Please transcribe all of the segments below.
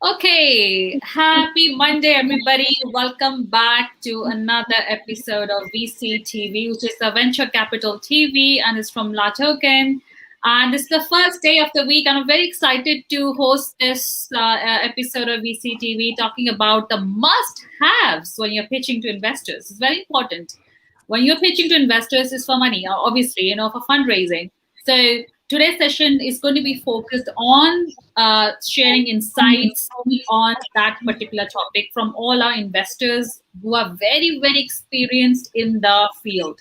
Okay, happy Monday, everybody. Welcome back to another episode of VC TV, which is the Venture Capital TV, and it's from LATOKEN. And it's the first day of the week, and I'm very excited to host this episode of VC TV, talking about the must-haves when you're pitching to investors. It's very important. When you're pitching to investors, it's for money, obviously, for fundraising. So today's session is going to be focused on sharing insights on that particular topic from all our investors who are very, very experienced in the field.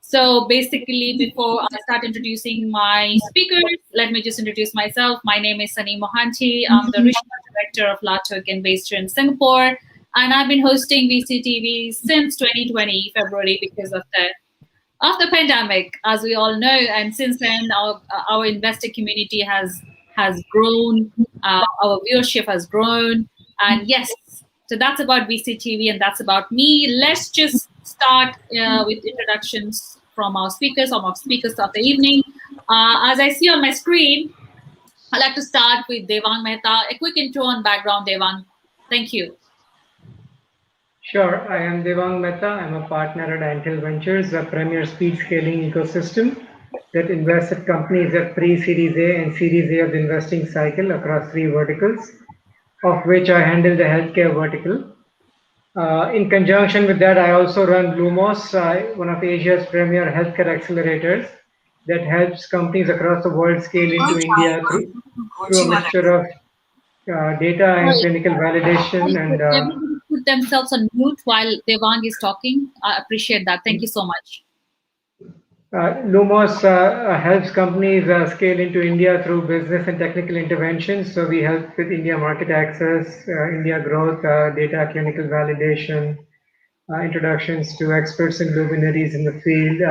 So basically, before I start introducing my speakers, let me just introduce myself. My name is Sunny Mohanty. I'm the regional director of LATOKEN based here in Singapore. And I've been hosting VC TV since 2020, February, because of the pandemic, as we all know. And since then, our investor community has grown, our viewership has grown, and yes, so that's about VC TV, and that's about me. Let's just start with introductions from our speakers of the evening. As I see on my screen, I'd like to start with Devang Mehta. A quick intro on background, Devang. Thank you. Sure, I am Devang Mehta. I'm a partner at Untitled Ventures, a premier speed scaling ecosystem that invests at companies at pre-Series A and Series A of the investing cycle across 3 verticals, of which I handle the healthcare vertical. In conjunction with that, I also run Lumos, one of Asia's premier healthcare accelerators that helps companies across the world scale into India through a mixture of data and clinical validation and Everybody put themselves on mute while Devang is talking. I appreciate that. Thank you so much. Lumos helps companies scale into India through business and technical interventions. So we help with India market access, India growth, data clinical validation, introductions to experts and luminaries in the field,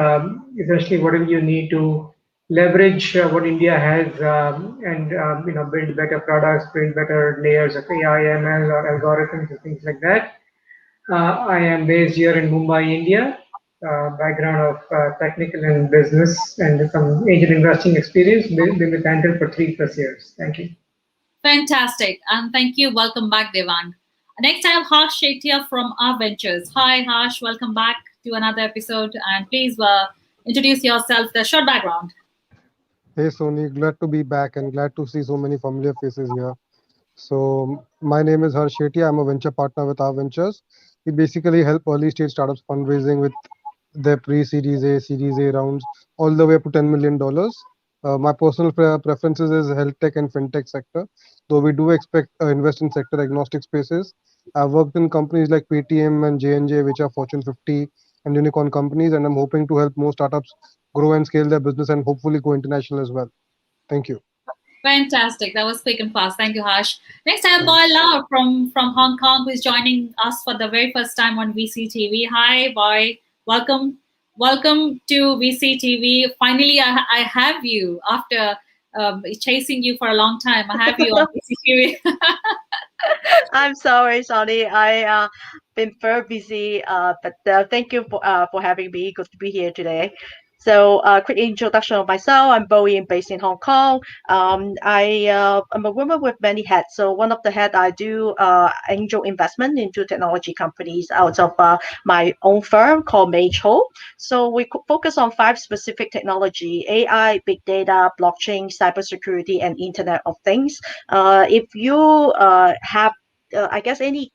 essentially whatever you need to leverage what India has and build better products, build better layers of AI, ML, or algorithms and things like that. I am based here in Mumbai, India. Background of technical and business and some angel investing experience. Been with Antel for 3+ years. Thank you. Fantastic. And thank you. Welcome back, Devang. Next, I have Harsh Shetia from Our Ventures. Hi, Harsh. Welcome back to another episode. And please introduce yourself, the short background. Hey, Sony. Glad to be back and glad to see so many familiar faces here. So, my name is Harsh Shetia. I'm a venture partner with Our Ventures. We basically help early stage startups fundraising with their pre-Series A, Series A rounds, all the way up to $10 million. My personal preferences is health tech and fintech sector, though we do expect invest in sector agnostic spaces. I've worked in companies like Paytm and J&J, which are Fortune 50 and unicorn companies, and I'm hoping to help more startups grow and scale their business and hopefully go international as well. Thank you. Fantastic. That was quick and fast. Thank you, Harsh. Next, I have Boy Lau from Hong Kong, who is joining us for the very first time on VC TV. Hi, Boy. Welcome to VC TV. Finally, I have you after chasing you for a long time. I have you on VC TV. I'm sorry, Sonny. I been very busy, but thank you for having me. Good to be here today. So, quick introduction of myself. I'm Bowie, based in Hong Kong. I'm a woman with many hats. So, one of the hats I do angel investment into technology companies out of my own firm called Mage Ho. So, we focus on 5 specific technology: AI, big data, blockchain, cybersecurity, and Internet of Things. If you have, I guess, any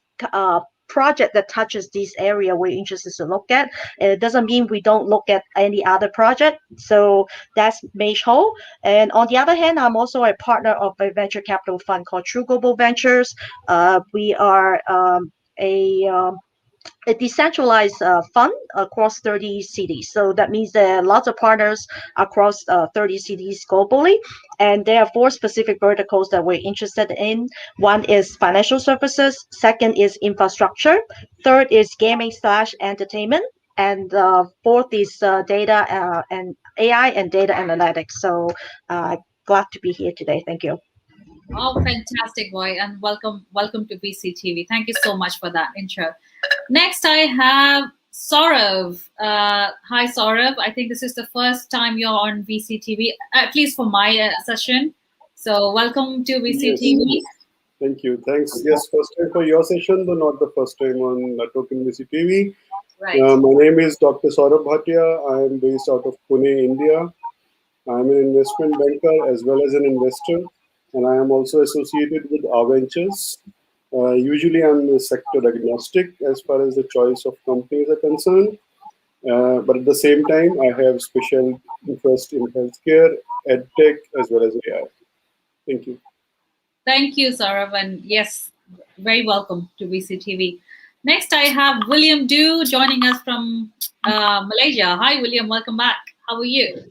project that touches this area we're interested to look at. It doesn't mean we don't look at any other project. So that's Mage Ho. And on the other hand, I'm also a partner of a venture capital fund called True Global Ventures. We are a decentralized fund across 30 cities. So that means there are lots of partners across 30 cities globally. And there are 4 specific verticals that we're interested in. One is financial services. Second is infrastructure. Third is gaming/entertainment. And fourth is data and AI and data analytics. So glad to be here today. Thank you. Oh, fantastic, Boy, and welcome to VC TV. Thank you so much for that intro. Next, I have Saurav. Hi, Saurav. I think this is the first time you're on VC TV, at least for my session. So welcome to VC TV. Thank you. Thanks. Yes, first time for your session, though not the first time on LATOKEN TV. Right. My name is Dr. Saurabh Bhatia. I am based out of Pune, India. I am an investment banker as well as an investor, and I am also associated with our ventures. Usually, I'm sector agnostic as far as the choice of companies are concerned, but at the same time, I have special interest in healthcare, edtech, as well as AI. Thank you. Thank you, Saurav. And yes, very welcome to VCTV. Next, I have William Du joining us from Malaysia. Hi, William. Welcome back. How are you?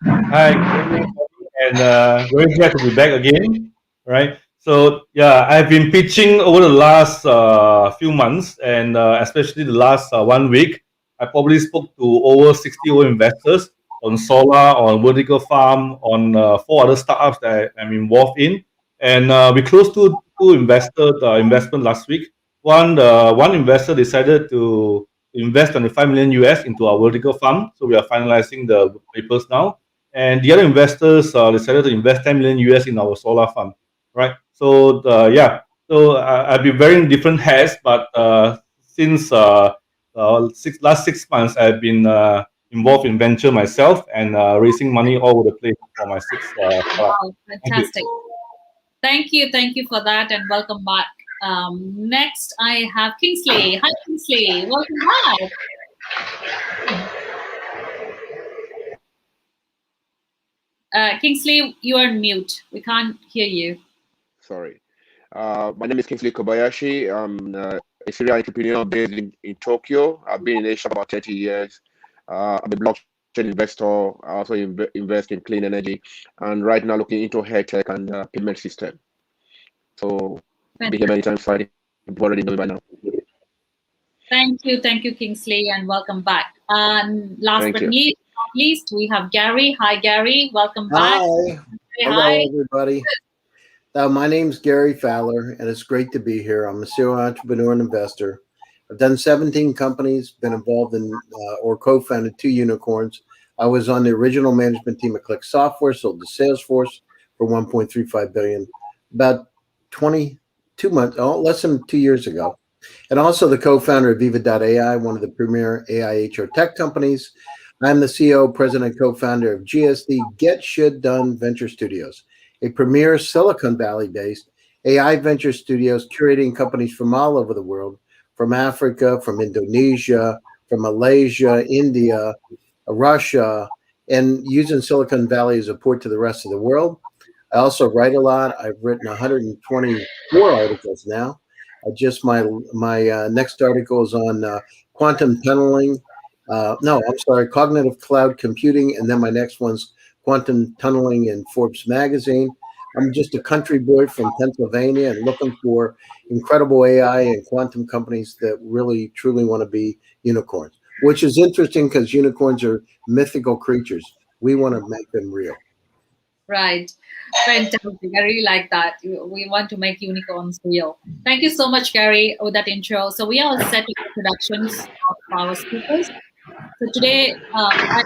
Hi, good evening, and very glad to be back again. Right. So yeah, I've been pitching over the last few months, and especially the last 1 week. I probably spoke to over 60 investors on solar, on vertical farm, on four other startups that I'm involved in, and we closed two investment last week. One investor decided to invest 25 million US into our vertical farm, so we are finalizing the papers now, and the other investors decided to invest 10 million US in our solar fund, right? So yeah, so I've been wearing different hats, but since last 6 months, I've been involved in venture myself and raising money all over the place for my six startups. Wow, Thank you. fantastic. Thank you for that, and welcome back. Next, I have Kingsley. Hi, Kingsley. Welcome back. Kingsley, you are on mute. We can't hear you. Sorry. My name is Kingsley Kobayashi. I'm a serial entrepreneur based in Tokyo. I've been in Asia for about 30 years. I'm a blockchain investor. I also invest in clean energy, and right now looking into health tech and payment system. So I'll be here many times. So I think you've already know by now. Thank you, Kingsley, and welcome back. And last Thank but you. not least, we have Gary. Hi, Gary. Welcome back. Hi. Say Hello, hi. everybody. My name's Gary Fowler, and it's great to be here. I'm a serial entrepreneur and investor. I've done 17 companies, been involved in or co-founded 2 unicorns. I was on the original management team at Click Software, sold to Salesforce for 1.35 billion, about 22 months, less than 2 years ago. And also the co-founder of Viva.ai, one of the premier AI HR tech companies. I'm the CEO, president, and co-founder of GSD Get Shit Done Venture Studios, a premier Silicon Valley-based AI venture studios curating companies from all over the world, from Africa, from Indonesia, from Malaysia, India, Russia, and using Silicon Valley as a port to the rest of the world. I also write a lot. I've written 124 articles now. My next article is on quantum tunneling. Cognitive cloud computing, and then my next one's quantum tunneling in Forbes magazine. I'm just a country boy from Pennsylvania and looking for incredible AI and quantum companies that really, truly want to be unicorns, which is interesting because unicorns are mythical creatures. We want to make them real. Right. Fantastic. I really like that. We want to make unicorns real. Thank you so much, Gary, with that intro. So we are set with introductions of our speakers. So today, I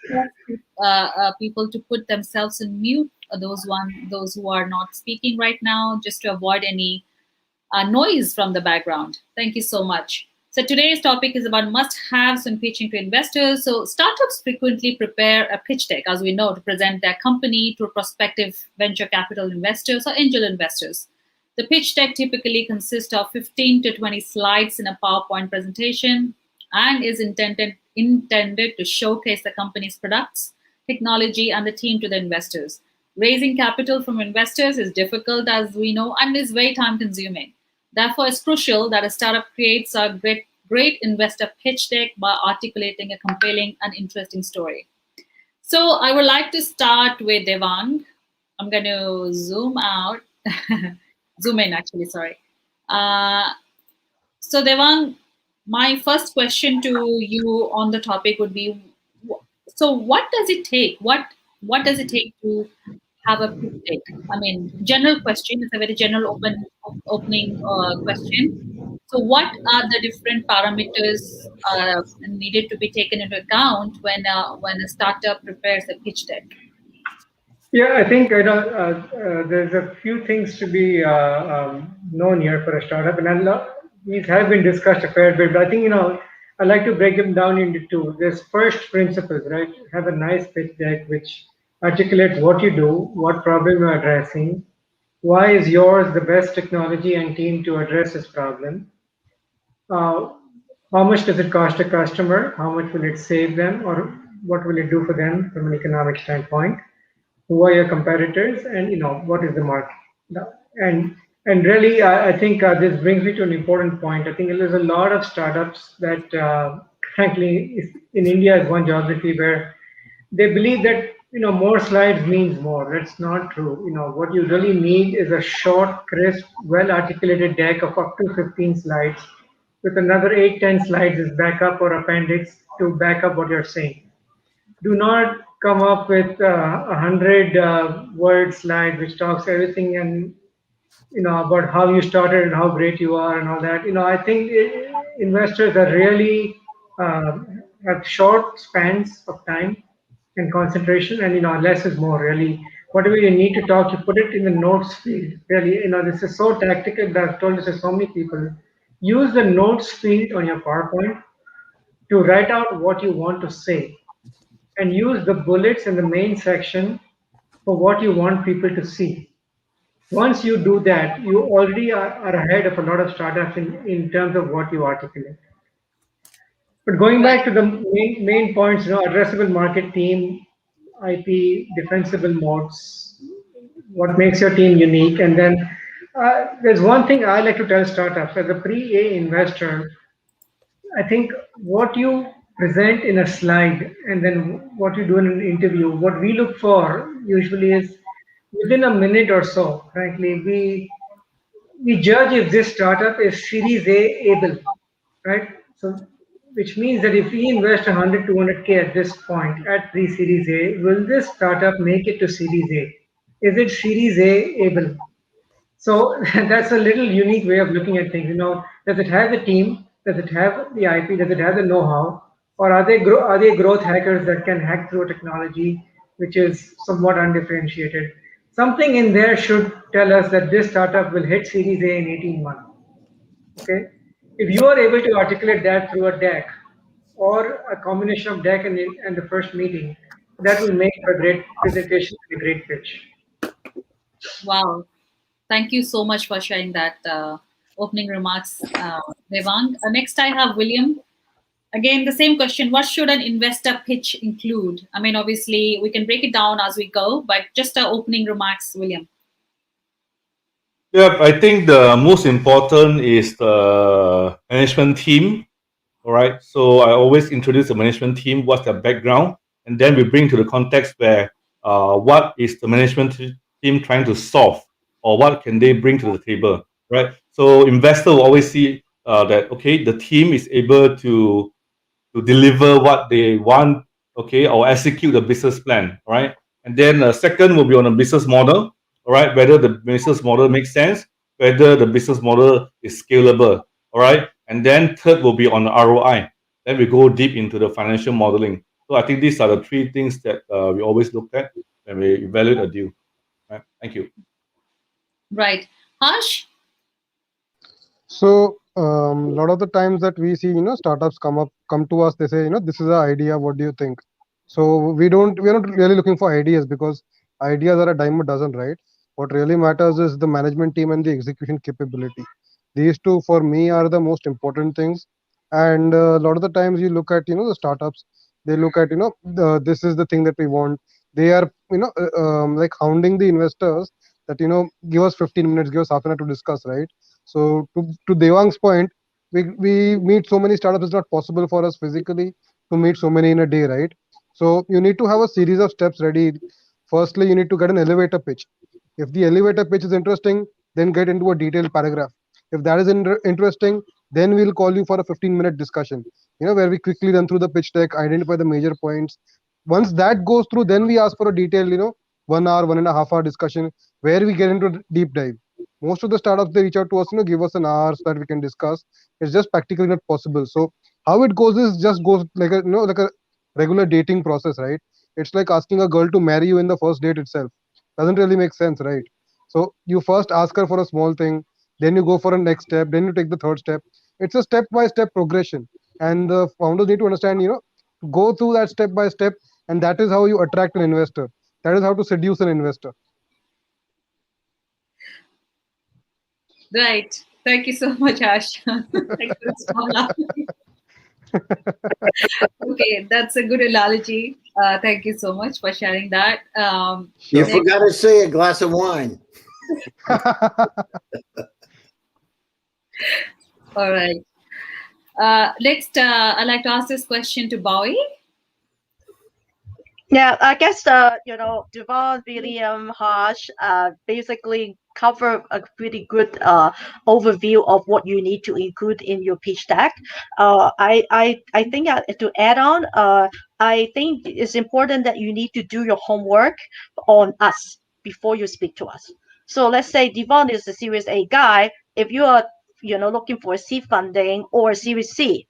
request people to put themselves in mute, those who are not speaking right now, just to avoid any noise from the background. Thank you so much. So today's topic is about must-haves when pitching to investors. So startups frequently prepare a pitch deck, as we know, to present their company to prospective venture capital investors or angel investors. The pitch deck typically consists of 15 to 20 slides in a PowerPoint presentation and is intended to showcase the company's products, technology, and the team to the investors. Raising capital from investors is difficult, as we know, and is very time-consuming. Therefore, it's crucial that a startup creates a great investor pitch deck by articulating a compelling and interesting story. So I would like to start with Devang. I'm going to zoom in actually, sorry. So Devang, my first question to you on the topic would be, so what does it take? What does it take to have a pitch deck? I mean, general question. It's a very general opening question. So what are the different parameters needed to be taken into account when a startup prepares a pitch deck? Yeah, I think there's a few things to be known here for a startup, and these have been discussed a fair bit. But I think I like to break them down into two. There's first principles, right? Have a nice pitch deck which articulates what you do, what problem you're addressing, why is yours the best technology and team to address this problem, uh, how much does it cost a customer, how much will it save them, or what will it do for them from an economic standpoint, who are your competitors, and what is the market. and and really, I think this brings me to an important point. I think there's a lot of startups that frankly in India is one geography where they believe that more slides means more. That's not true. What you really need is a short, crisp, well articulated deck of up to 15 slides with another 8-10 slides as backup or appendix to back up what you're saying. Do not come up with 100 word slide which talks everything and about how you started and how great you are and all that. I think investors are really have short spans of time and concentration, and less is more. Really, whatever you need to talk, you put it in the notes field. Really, this is so tactical that I've told this to so many people. Use the notes field on your PowerPoint to write out what you want to say, and use the bullets in the main section for what you want people to see. Once you do that, you already are ahead of a lot of startups in terms of what you articulate. But going Right. back to the main points, addressable market, team, IP, defensible moats, what makes your team unique, and then there's one thing I like to tell startups as a pre-A investor. I think what you present in a slide and then what you do in an interview, what we look for usually is within a minute or so. Frankly, we judge if this startup is Series A able, right? So, which means that if we invest 100, 200K at this point at pre-Series A, will this startup make it to Series A? Is it Series A able? So that's a little unique way of looking at things. Does it have the team? Does it have the IP? Does it have the know-how? Or are they growth hackers that can hack through a technology which is somewhat undifferentiated? Something in there should tell us that this startup will hit Series A in 18 months. Okay, if you are able to articulate that through a deck or a combination of deck and the first meeting, that will make a great presentation and a great pitch. Wow. Thank you so much for sharing that opening remarks, Devang. Next, I have William. Again, the same question. What should an investor pitch include? I mean, obviously, we can break it down as we go, but just opening remarks, William. Yeah, I think the most important is the management team. All right. So I always introduce the management team, what's their background, and then we bring to the context where what is the management team trying to solve, or what can they bring to the table, right? So investor will always see that okay, the team is able to deliver what they want, okay, or execute the business plan, all right? And then second will be on the business model, all right, whether the business model makes sense, whether the business model is scalable, all right? And then third will be on the ROI. Then we go deep into the financial modeling. So I think these are the three things that we always look at when we evaluate a deal. Right? Thank you. Right. Harsh? So a lot of the times that we see, startups come to us, they say, this is an idea. What do you think? So we're not really looking for ideas because ideas are a dime a dozen, right? What really matters is the management team and the execution capability. These two, for me, are the most important things. And a lot of the times you look at, the startups, they look at, this is the thing that we want. They are, like hounding the investors that, give us 15 minutes, give us half an hour to discuss, right? So to Devang's point, we meet so many startups. It's not possible for us physically to meet so many in a day, right? So you need to have a series of steps ready. Firstly, you need to get an elevator pitch. If the elevator pitch is interesting, then get into a detailed paragraph. If that is interesting, then we'll call you for a 15-minute discussion. Where we quickly run through the pitch deck, identify the major points. Once that goes through, then we ask for a detailed, 1 hour, 1.5 hour discussion where we get into a deep dive. Most of the startups, they reach out to us, give us an hour so that we can discuss. It's just practically not possible. So how it goes is just goes like a like a regular dating process, right? It's like asking a girl to marry you in the first date itself. Doesn't really make sense, right? So you first ask her for a small thing, then you go for a next step, then you take the third step. It's a step by step progression, and the founders need to understand, go through that step by step, and that is how you attract an investor. That is how to seduce an investor. Right. Thank you so much, Ash. Thank you for laughing. Okay, that's a good analogy. Thank you so much for sharing that. You Sure. forgot to say a glass of wine. All right. Next, I'd like to ask this question to Bowie. Yeah, I guess Devon, William, Harsh, basically cover a pretty good overview of what you need to include in your pitch deck. I think to add on, I think it's important that you need to do your homework on us before you speak to us. So let's say Devon is a Series A guy. If you are looking for a seed funding or a Series C,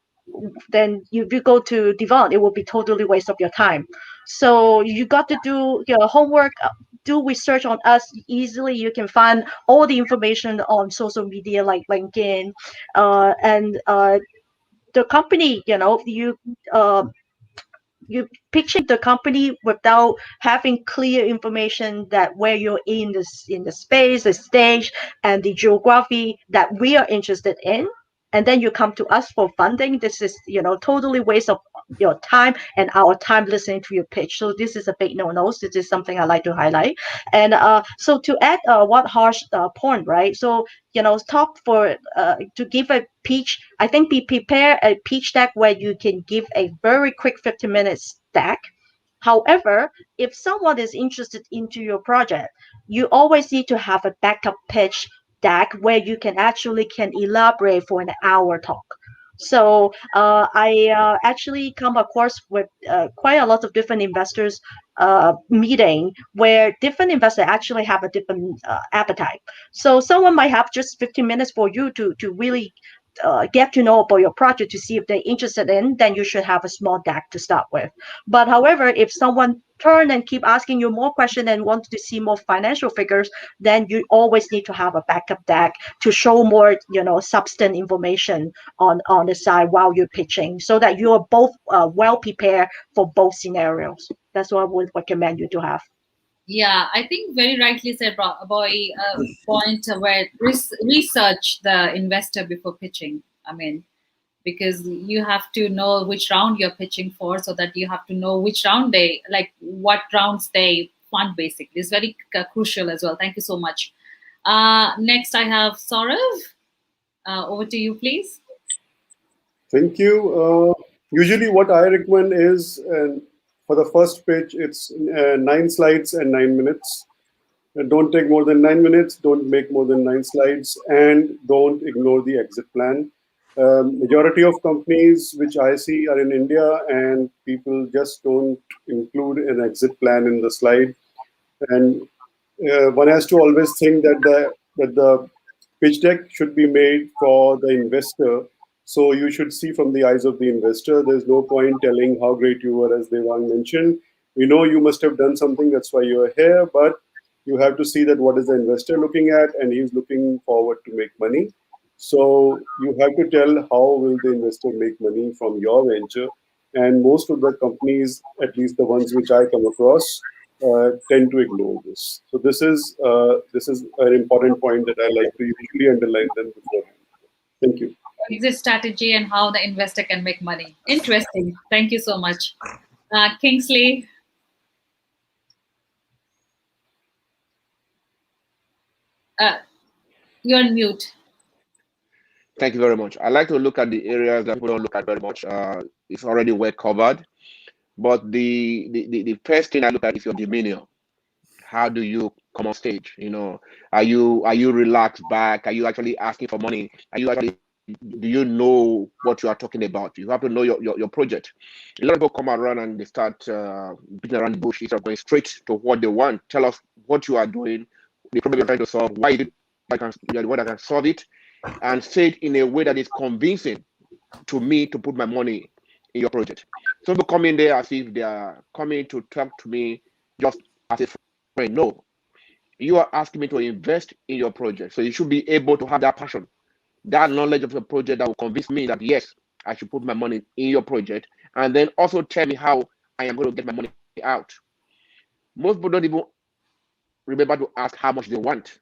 then if you go to Devon, it will be totally waste of your time. So you got to do your homework, do research on us. Easily you can find all the information on social media like LinkedIn, and the company. Uh, you pitching the company without having clear information that where you're in the space, the stage, and the geography that we are interested in, and then you come to us for funding. This is totally waste of your time and our time listening to your pitch. So this is a big no-no. This is something I like to highlight. And so to add what Harsh point, right? So talk for to give a pitch. I think be prepare a pitch deck where you can give a very quick 50 minutes deck. However, if someone is interested into your project, you always need to have a backup pitch deck where you can elaborate for an hour talk. So I actually come across with quite a lot of different investors meeting where different investors actually have a different appetite. So someone might have just 15 minutes for you to really get to know about your project to see if they're interested in, then you should have a small deck to start with. But however, if someone turn and keep asking you more questions and want to see more financial figures, then you always need to have a backup deck to show more, substance information on the side while you're pitching, so that you are both well prepared for both scenarios. That's what I would recommend you to have. Yeah, I think very rightly said, Boy. Point where research the investor before pitching. I mean, because you have to know which round you're pitching for, so that you have to know which round what rounds they fund. Basically, it's very crucial as well. Thank you so much. Next, I have Saurav. Over to you, please. Thank you. Usually what I recommend is, for the first pitch, it's 9 slides and 9 minutes. Don't take more than 9 minutes, don't make more than 9 slides, and don't ignore the exit plan. Majority of companies which I see are in India, and people just don't include an exit plan in the slide. And one has to always think that the pitch deck should be made for the investor. So you should see from the eyes of the investor. There's no point telling how great you were, as Devang mentioned. We know you must have done something, that's why you're here, but you have to see that what is the investor looking at, and he's looking forward to make money. So you have to tell how will the investor make money from your venture. And most of the companies, at least the ones which I come across, tend to ignore this. So this is an important point that I like to usually underline them beforehand. Thank you. Exit strategy and how the investor can make money. Interesting. Thank you so much. Kingsley. You're on mute. Thank you very much. I like to look at the areas that people don't look at very much. It's already well covered. But the first thing I look at is your demeanor. How do you come on stage? Are you relaxed back? Are you actually asking for money? Do you know what you are talking about? You have to know your project. A lot of people come around and they start beating around the bush instead of going straight to what they want. Tell us what you are doing, the problem you're trying to solve, why I can solve it, and say it in a way that is convincing to me to put my money in your project. Some people come in there as if they are coming to talk to me just as a friend. No, You are asking me to invest in your project. So you should be able to have that passion, that knowledge of your project that will convince me that yes, I should put my money in your project, and then also tell me how I am going to get my money out. Most people don't even remember to ask how much they want.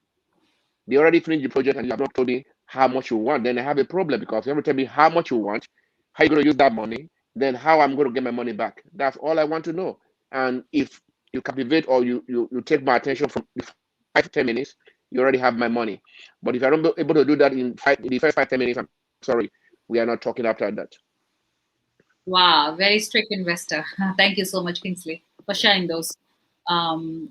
They already finished the project and you have not told me how much you want. Then I have a problem, because you have to tell me how much you want, how you're going to use that money, then how I'm going to get my money back. That's all I want to know. And if you captivate or you take my attention from 5 to 10 minutes, you already have my money. But if I'm not able to do that in the first 5 to 10 minutes, I'm sorry, we are not talking after that. Wow, very strict investor. Thank you so much, Kingsley, for sharing those.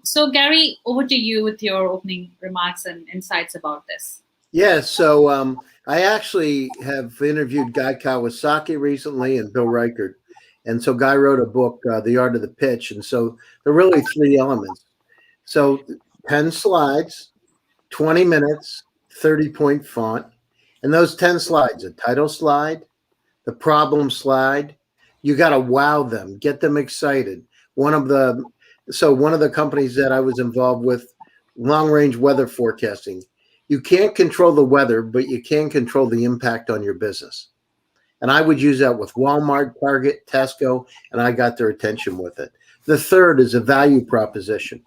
So, Gary, over to you with your opening remarks and insights about this. Yeah, so I actually have interviewed Guy Kawasaki recently and Bill Reichert. And so Guy wrote a book, The Art of the Pitch. And so there are really 3 elements. So 10 slides, 20 minutes, 30-point font. And those 10 slides, a title slide, the problem slide, you got to wow them, get them excited. One of the companies that I was involved with, long range weather forecasting. You can't control the weather, but you can control the impact on your business. And I would use that with Walmart, Target, Tesco, and I got their attention with it. The third is a value proposition.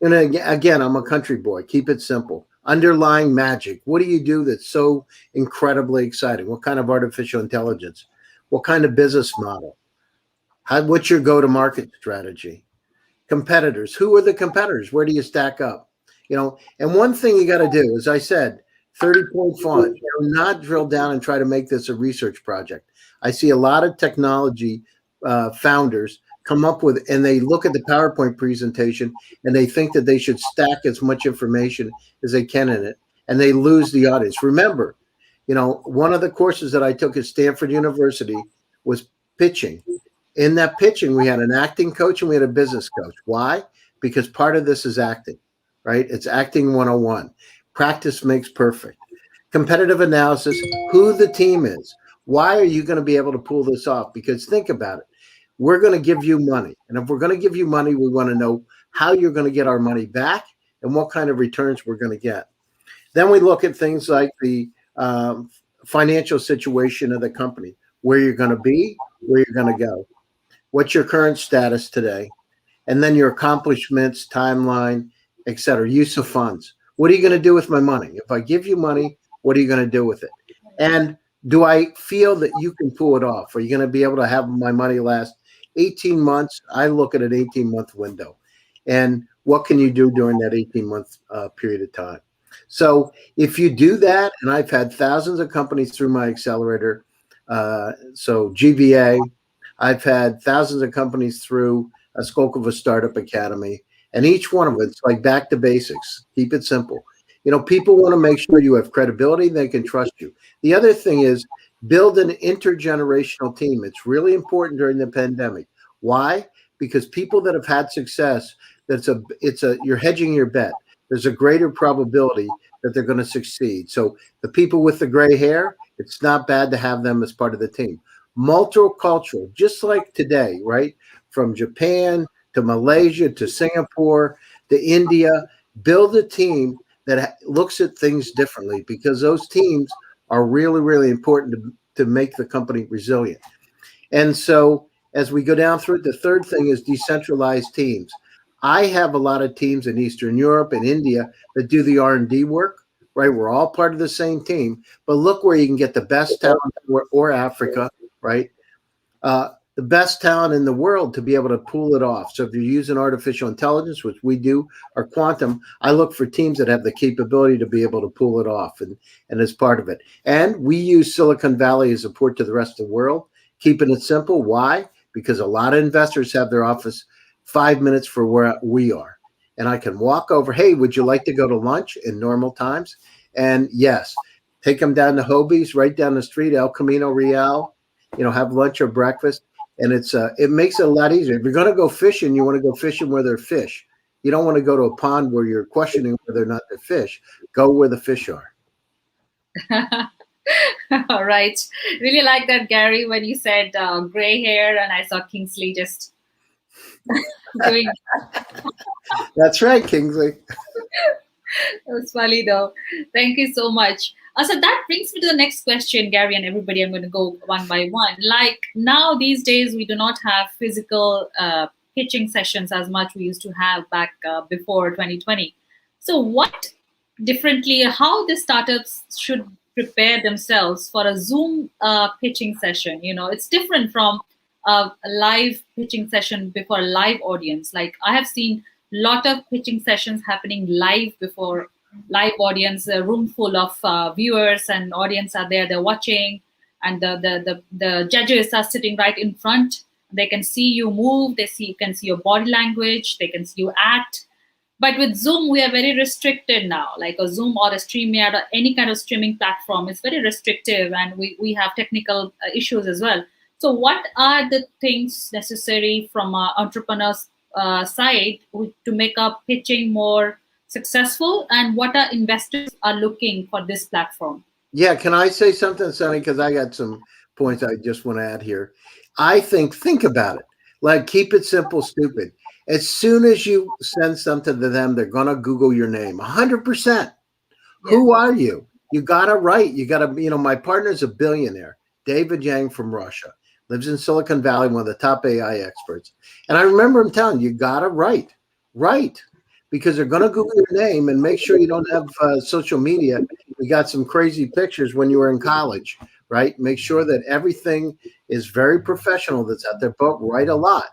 And again, I'm a country boy. Keep it simple. Underlying magic. What do you do that's so incredibly exciting? What kind of artificial intelligence? What kind of business model? What's your go-to-market strategy? Competitors. Who are the competitors? Where do you stack up? And one thing you got to do, as I said, 30-point font. Not drill down and try to make this a research project. I see a lot of technology founders come up with, and they look at the PowerPoint presentation and they think that they should stack as much information as they can in it, and they lose the audience. Remember, one of the courses that I took at Stanford University was pitching. In that pitching, we had an acting coach and we had a business coach. Why? Because part of this is acting, right? It's acting 101. Practice makes perfect. Competitive analysis, who the team is. Why are you going to be able to pull this off? Because think about it. We're going to give you money. And if we're going to give you money, we want to know how you're going to get our money back and what kind of returns we're going to get. Then we look at things like the financial situation of the company, where you're going to be, where you're going to go. What's your current status today? And then your accomplishments, timeline, et cetera, use of funds. What are you going to do with my money? If I give you money, what are you going to do with it? And do I feel that you can pull it off? Are you going to be able to have my money last 18 months? I look at an 18-month window. And what can you do during that 18-month period of time? So if you do that, and I've had thousands of companies through my accelerator, so GVA, I've had thousands of companies through a Skolkova Startup Academy, and each one of it's like back to basics. Keep it simple. People want to make sure you have credibility, they can trust you. The other thing is build an intergenerational team. It's really important during the pandemic. Why? Because people that have had success, you're hedging your bet. There's a greater probability that they're going to succeed. So the people with the gray hair, it's not bad to have them as part of the team. Multicultural, just like today, right? From Japan to Malaysia to Singapore to India, build a team that looks at things differently, because those teams are really, really important to make the company resilient. And so as we go down through it, the third thing is decentralized teams. I have a lot of teams in Eastern Europe and India that do the R&D work, right? We're all part of the same team, but look where you can get the best talent, or Africa, right? The best talent in the world to be able to pull it off. So if you're using artificial intelligence, which we do, or quantum, I look for teams that have the capability to be able to pull it off and as part of it. And we use Silicon Valley as a port to the rest of the world, keeping it simple. Why? Because a lot of investors have their office 5 minutes for where we are. And I can walk over, hey, would you like to go to lunch in normal times? And yes, take them down to Hobie's right down the street, El Camino Real, have lunch or breakfast. And it makes it a lot easier. If you're going to go fishing, you want to go fishing where there are fish. You don't want to go to a pond where you're questioning whether or not they're fish. Go where the fish are. All right. Really like that, Gary, when you said gray hair, and I saw Kingsley just doing. That's right, Kingsley. It was funny though. Thank you so much. So that brings me to the next question, Gary, and everybody. I'm going to go one by one. Like now, these days, we do not have physical pitching sessions as much we used to have back before 2020. So, what differently, how the startups should prepare themselves for a Zoom pitching session? You know, it's different from a live pitching session before a live audience. Like I have seen lot of pitching sessions happening live before live audience, a room full of viewers and audience are there, they're watching, and the judges are sitting right in front. They can see you move, can see your body language, they can see you act. But with Zoom, we are very restricted now. Like a Zoom or a StreamYard or any kind of streaming platform is very restrictive, and we have technical issues as well. So, what are the things necessary from an entrepreneur's side to make up pitching more successful, and what are investors are looking for this platform? Yeah, can I say something, Sonny? Because I got some points I just want to add here. I think about it. Like, keep it simple, stupid. As soon as you send something to them, they're going to Google your name. 100%. Yeah. Who are you? You got to write. You got to, my partner's a billionaire, David Yang from Russia, lives in Silicon Valley, one of the top AI experts. And I remember him telling you got to write, because they're going to Google your name, and make sure you don't have social media. You got some crazy pictures when you were in college, right? Make sure that everything is very professional that's out there, but write a lot.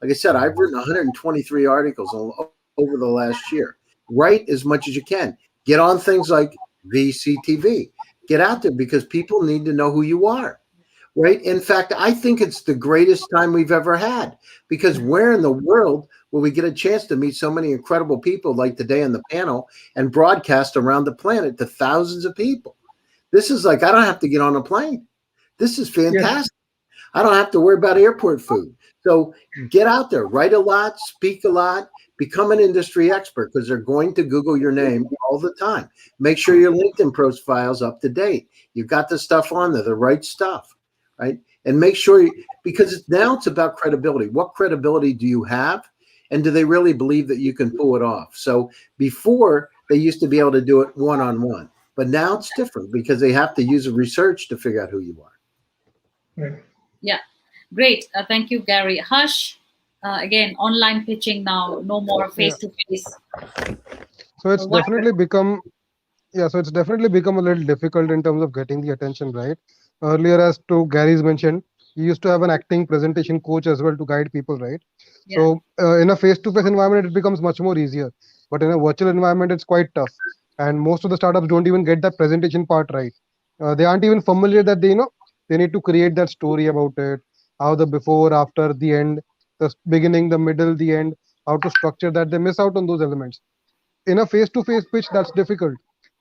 Like I said, I've written 123 articles over the last year. Write as much as you can. Get on things like VCTV. Get out there, because people need to know who you are, right? In fact, I think it's the greatest time we've ever had, because where in the world will we get a chance to meet so many incredible people like today on the panel and broadcast around the planet to thousands of people? This is like, I don't have to get on a plane. This is fantastic. Yeah. I don't have to worry about airport food. So get out there, write a lot, speak a lot, become an industry expert, because they're going to Google your name all the time. Make sure your LinkedIn profile's up to date. You've got the stuff on there, the right stuff, right? And make sure, because now it's about credibility. What credibility do you have? And do they really believe that you can pull it off? So before, they used to be able to do it one-on-one, but now it's different, because they have to use research to figure out who you are. Right. Yeah, great. Thank you, Gary. Harsh, again, online pitching now, no more face-to-face. So it's definitely become, so it's definitely become a little difficult in terms of getting the attention, right? Earlier, as to Gary's mentioned, you used to have an acting presentation coach as well to guide people, right? Yeah. So in a face-to-face environment, it becomes much more easier. But in a virtual environment, it's quite tough. And most of the startups don't even get that presentation part right. They aren't even familiar that they need to create that story about it, how the before, after, the end, the beginning, the middle, the end, how to structure that. They miss out on those elements. In a face-to-face pitch, that's difficult.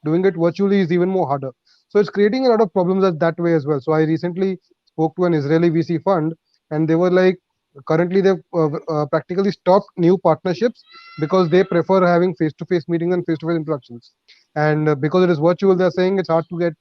Doing it virtually is even more harder. So it's creating a lot of problems that way as well. So I recently spoke to an Israeli VC fund, and they were like, currently they've practically stopped new partnerships because they prefer having face-to-face meetings and face-to-face introductions. And because it is virtual, they're saying it's hard to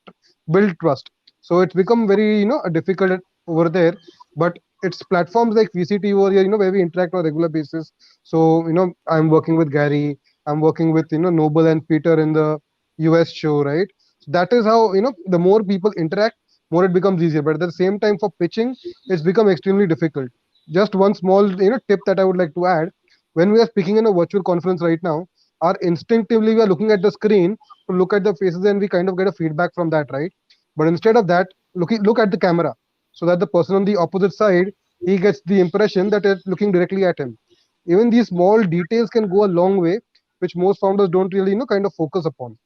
build trust. So it's become very difficult over there. But it's platforms like VCT over here, where we interact on a regular basis. So I'm working with Gary, I'm working with Noble and Peter in the US show, right? So that is how the more people interact, more it becomes easier. But at the same time, for pitching, it's become extremely difficult. Just one small tip that I would like to add: when we are speaking in a virtual conference right now, our instinctively we are looking at the screen to look at the faces, and we kind of get a feedback from that, right? But instead of that, look at the camera, so that the person on the opposite side, he gets the impression that it's looking directly at him. Even these small details can go a long way, which most founders don't really kind of focus upon.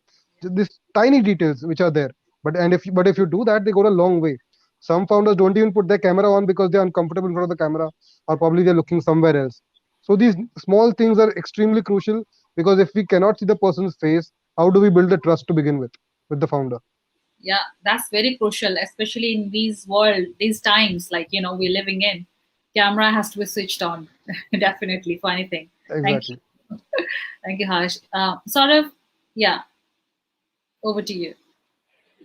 These tiny details which are there, but if you do that, they go a long way. Some founders don't even put their camera on because they're uncomfortable in front of the camera, or probably they're looking somewhere else. So these small things are extremely crucial, because if we cannot see the person's face, how do we build the trust to begin with the founder? Yeah, that's very crucial, especially in these times like we're living in. Camera has to be switched on. Definitely for anything. Exactly. Thank you, Harsh. Over to you.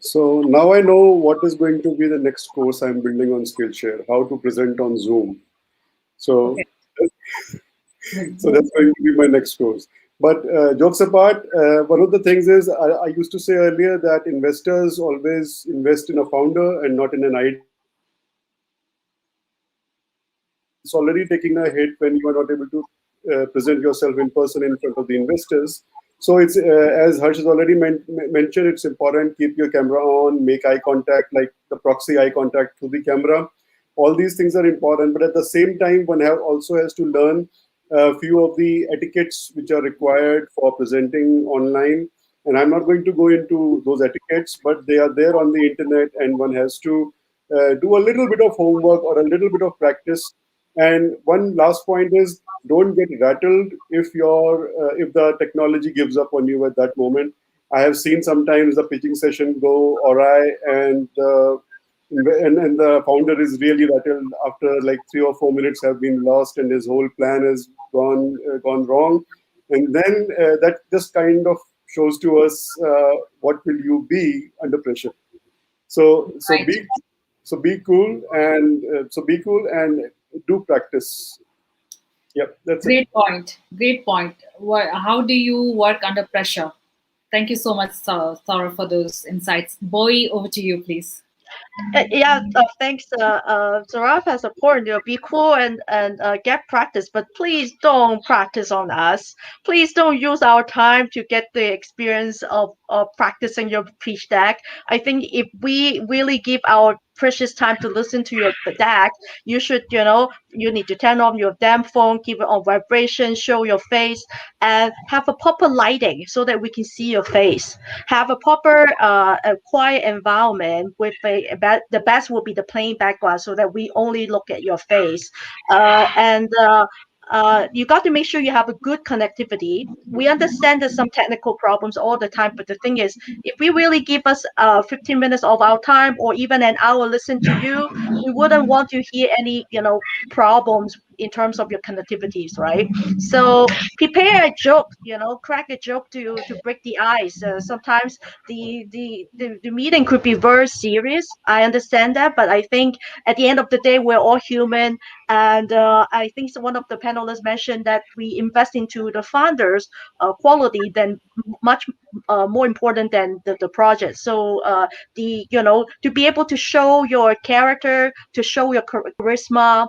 So now I know what is going to be the next course I'm building on Skillshare, how to present on Zoom. So, so that's going to be my next course. But jokes apart, one of the things is I used to say earlier that investors always invest in a founder and not in an idea. It's already taking a hit when you are not able to present yourself in person in front of the investors. So it's as Harsh has already mentioned, it's important, keep your camera on, make eye contact, like the proxy eye contact through the camera. All these things are important, but at the same time, one also has to learn a few of the etiquettes which are required for presenting online. And I'm not going to go into those etiquettes, but they are there on the internet, and one has to do a little bit of homework or a little bit of practice. And one last point is, don't get rattled if if the technology gives up on you at that moment. I have seen sometimes the pitching session go awry, and the founder is really rattled after like 3 or 4 minutes have been lost and his whole plan has gone wrong. And then that just kind of shows to us what will you be under pressure. So be cool and do practice. Yep, that's Great it. point. Great point. How do you work under pressure? Thank you so much, Saurav, for those insights. Boy, over to you, please. Yeah, thanks. Zaraf has a point. Be cool and get practice, but please don't practice on us. Please don't use our time to get the experience of practicing your pitch deck. I think if we really give our precious time to listen to your deck, you should, you need to turn on your damn phone, keep it on vibration, show your face, and have a proper lighting so that we can see your face. Have a proper a quiet environment with the best will be the plain background so that we only look at your face. You got to make sure you have a good connectivity. We understand there's some technical problems all the time, but the thing is, if we really give us 15 minutes of our time or even an hour listen to you, we wouldn't want to hear any problems in terms of your connectivities, right? So prepare a joke, crack a joke to break the ice. Sometimes the meeting could be very serious. I understand that, but I think at the end of the day, we're all human. And I think one of the panelists mentioned that we invest into the founders' quality than much more important than the project. So to be able to show your character, to show your charisma,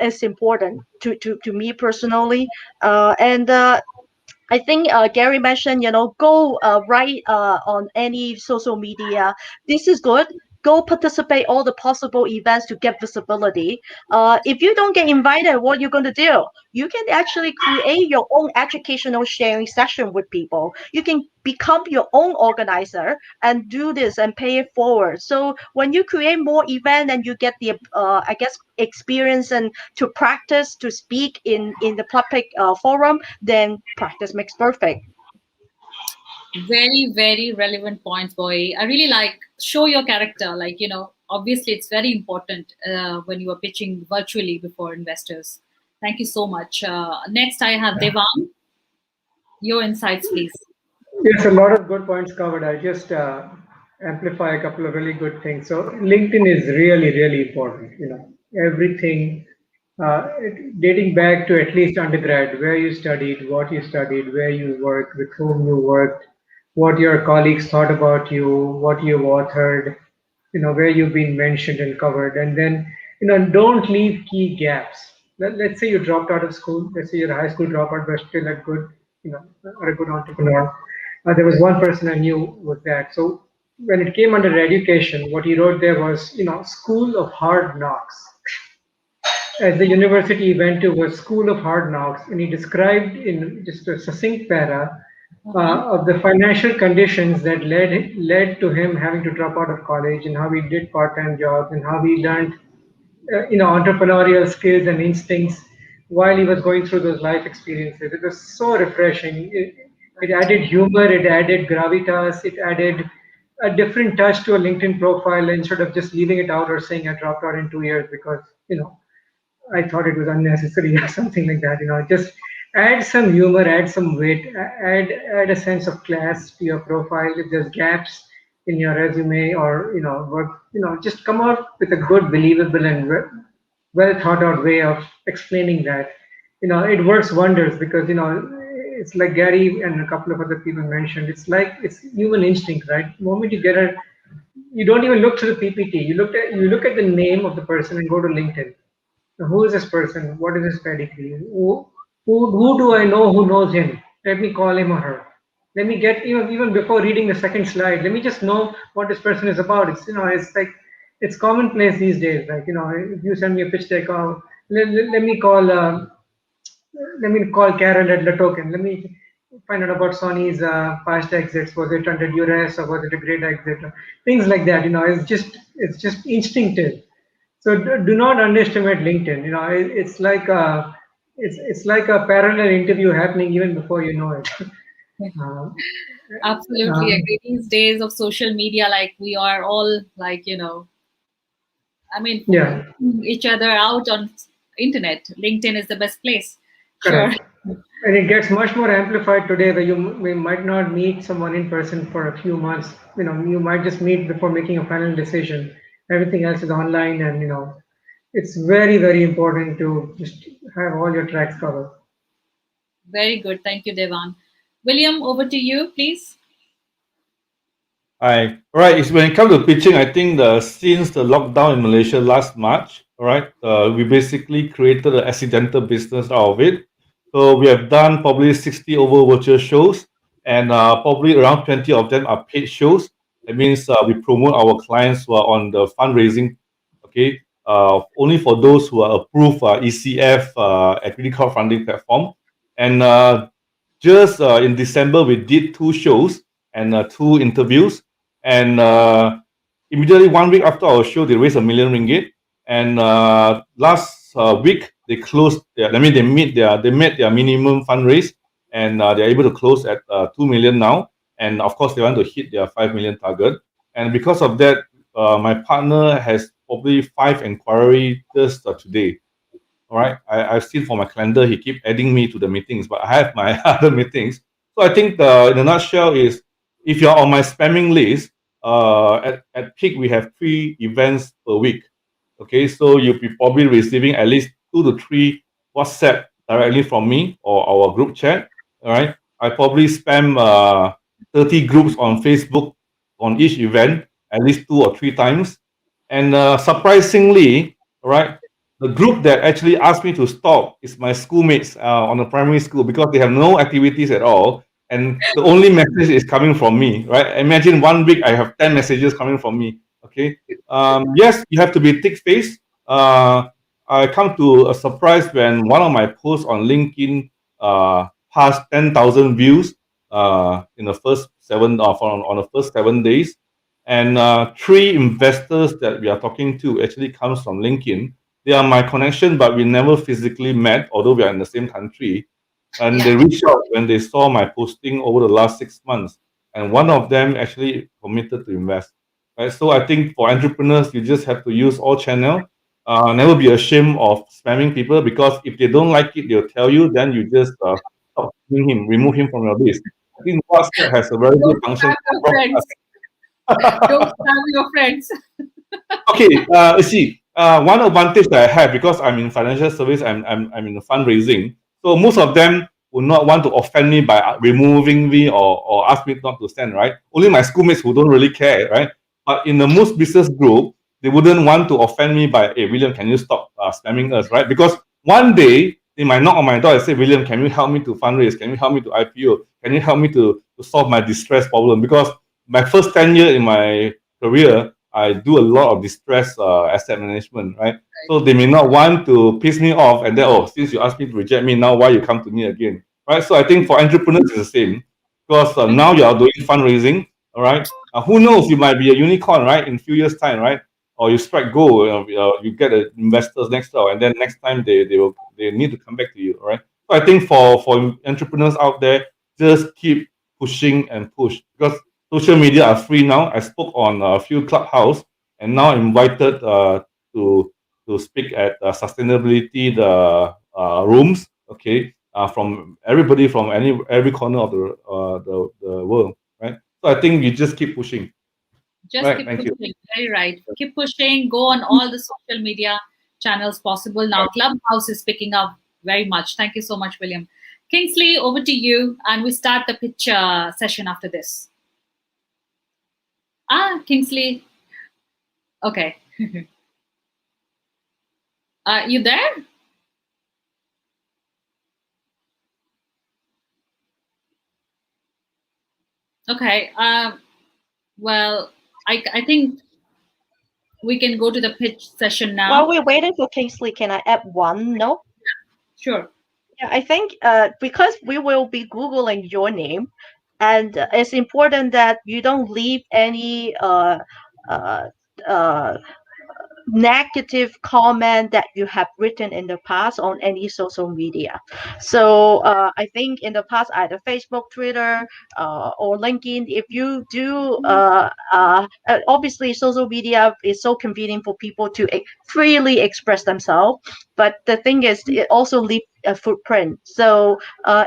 is important to me personally. And I think Gary mentioned, go write on any social media. This is good. Go participate all the possible events to get visibility. If you don't get invited, what are you going to do? You can actually create your own educational sharing session with people. You can become your own organizer and do this and pay it forward. So when you create more event and you get the, I guess, experience and to practice to speak in the public forum, then practice makes perfect. Very, very relevant points, boy. I really like show your character. Like, obviously it's very important when you are pitching virtually before investors. Thank you so much. Next, I have Devang. Your insights, please. Yes, a lot of good points covered. I'll just amplify a couple of really good things. So LinkedIn is really, really important. Everything dating back to at least undergrad, where you studied, what you studied, where you worked, with whom you worked, what your colleagues thought about you, what you've authored, where you've been mentioned and covered. And then, don't leave key gaps. Let's say you dropped out of school. Let's say you're a high school dropout, but still a good, or a good entrepreneur. There was one person I knew with that. So when it came under education, what he wrote there was, school of hard knocks. As the university he went to was school of hard knocks, and he described in just a succinct para of the financial conditions that led to him having to drop out of college, and how he did part-time jobs, and how he learned entrepreneurial skills and instincts while he was going through those life experiences. It was so refreshing. It added humor, it added gravitas, it added a different touch to a LinkedIn profile instead of just leaving it out or saying I dropped out in 2 years because I thought it was unnecessary or something like that. Just add some humor, add some weight, add a sense of class to your profile. If there's gaps in your resume or work, just come up with a good, believable, and well thought out way of explaining that. It works wonders because it's like Gary and a couple of other people mentioned. It's human instinct, right? The moment you get it, you don't even look to the PPT. You look at the name of the person and go to LinkedIn. So who is this person? What is his pedigree? Who do I know who knows him? Let me call him or her. Let me get even before reading the second slide. Let me just know what this person is about. It's like it's commonplace these days. Like if you send me a pitch deck, oh, let me call Carol at LATOKEN. Let me find out about Sony's past exits. Was it under duress or was it a great exit? Things like that. It's just instinctive. So do not underestimate LinkedIn. It's like a parallel interview happening even before you know it. Absolutely agree. These days of social media, like we are all like, I mean, Yeah, each other out on internet. LinkedIn is the best place. correct. Sure. And it gets much more amplified today, where we might not meet someone in person for a few months. You might just meet before making a final decision. Everything else is online, and it's very, very important to just have all your tracks covered. Very good. Thank you, Devan. William, over to you, please. Hi. All right. When it comes to pitching, I think since the lockdown in Malaysia last March, all right, we basically created an accidental business out of it. So we have done probably 60 over virtual shows, and probably around 20 of them are paid shows. That means we promote our clients who are on the fundraising, okay, only for those who are approved ECF, equity crowdfunding platform. And just in December, we did 2 shows and 2 interviews. And immediately 1 week after our show, they raised R1 million. And last week, they closed. They met their minimum fundraise, and they're able to close at 2 million now. And of course, they want to hit their 5 million target. And because of that, my partner has probably 5 inquiries just today. All right, I've seen from my calendar, he keep adding me to the meetings, but I have my other meetings. So I think in a nutshell is, if you're on my spamming list, at peak we have 3 events per week. Okay, so you'll be probably receiving at least 2 to 3 WhatsApp directly from me or our group chat. All right, I probably spam 30 groups on Facebook on each event at least 2 or 3 times, and surprisingly, all right, the group that actually asked me to stop is my schoolmates on the primary school, because they have no activities at all, and the only message is coming from me. Right? Imagine 1 week I have 10 messages coming from me. Okay. Yes, you have to be thick-faced. I come to a surprise when one of my posts on LinkedIn passed 10,000 views in the first 7 days, and 3 investors that we are talking to actually comes from LinkedIn. They are my connection, but we never physically met, although we are in the same country. And they reached out when they saw my posting over the last 6 months. And one of them actually committed to invest. Right? So I think for entrepreneurs, you just have to use all channel. Never be ashamed of spamming people, because if they don't like it, they'll tell you. Then you just stop him, remove him from your list. I think WhatsApp has a very good function. Don't spam your friends. Okay, you see, one advantage that I have, because I'm in financial service, I'm in fundraising. So most of them will not want to offend me by removing me or ask me not to send, right? Only my schoolmates who don't really care, right? But in the most business group, they wouldn't want to offend me by, hey, William, can you stop spamming us, right? Because one day they might knock on my door and say, William, can you help me to fundraise? Can you help me to IPO? Can you help me to solve my distress problem? Because my first 10 years in my career, I do a lot of distress asset management, right? So they may not want to piss me off, and then, oh, since you asked me to reject me, now why you come to me again, right? So I think for entrepreneurs it's the same, because now you are doing fundraising, all right? Who knows, you might be a unicorn, right, in a few years' time, right? Or you strike gold, you get investors next door, and then next time they need to come back to you, all right? So I think for entrepreneurs out there, just keep pushing and push, because social media are free now. I spoke on a few Clubhouse, and now I'm invited to speak at sustainability rooms. Okay, from everybody from every corner of the world, right? So I think you just keep pushing. Just Right, keep thank you. pushing. Very right. Keep pushing. Go on all the social media channels possible. Now Clubhouse is picking up very much. Thank you so much, William. Kingsley, over to you, and we start the pitch session after this. Kingsley. Okay. You there? Okay. Well, I think we can go to the pitch session now. While we're waiting for Kingsley, can I add one note? Sure. Yeah, I think because we will be Googling your name, and it's important that you don't leave any uh, negative comment that you have written in the past on any social media. So I think in the past, either Facebook, Twitter, or LinkedIn, if you do, obviously social media is so convenient for people to freely express themselves. But the thing is, it also leaves a footprint. So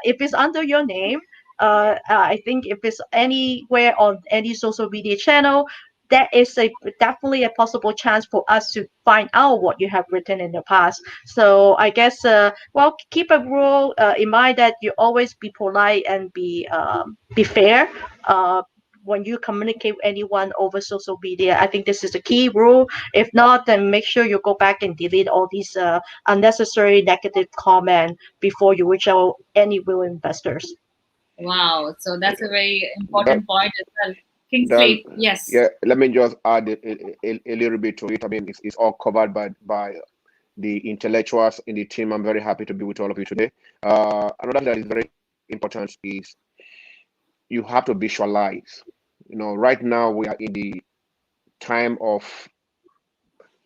if it's under your name, I think if it's anywhere on any social media channel, that is definitely a possible chance for us to find out what you have written in the past. So I guess, well, keep a rule in mind that you always be polite and be fair when you communicate with anyone over social media. I think this is the key rule. If not, then make sure you go back and delete all these unnecessary negative comments before you reach out any real investors. Wow. So that's a very important point as well. Kingsley, yes. Yeah, let me just add a little bit to it. I mean, it's all covered by the intellectuals in the team. I'm very happy to be with all of you today. Another thing that is very important is you have to visualize. You know, right now we are in the time of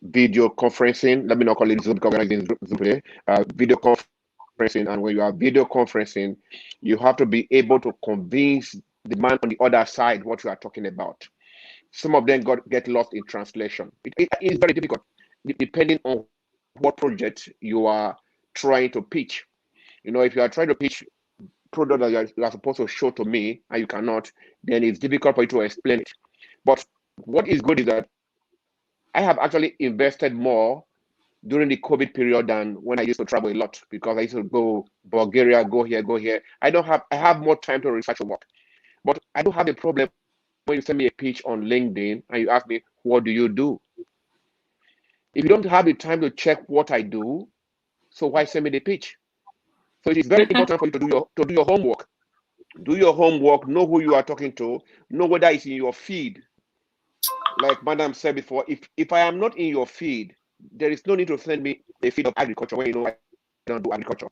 video conferencing. Let me not call it Zoom because we're using Zoom today. Video conferencing, and when you are video conferencing, you have to be able to convince the man on the other side what you are talking about. Some of them get lost in translation. It is very difficult depending on what project you are trying to pitch. You know, if you are trying to pitch product that you are supposed to show to me and you cannot, then it's difficult for you to explain it. But what is good is that I have actually invested more during the COVID period than when I used to travel a lot, because I used to go Bulgaria, go here. I have more time to research work. But I don't have a problem when you send me a pitch on LinkedIn and you ask me, what do you do? If you don't have the time to check what I do, so why send me the pitch? So it is very important for you to do your homework. Do your homework, know who you are talking to, know whether it's in your feed. Like Madam said before, if I am not in your feed, there is no need to send me a feed of agriculture when you know I don't do agriculture.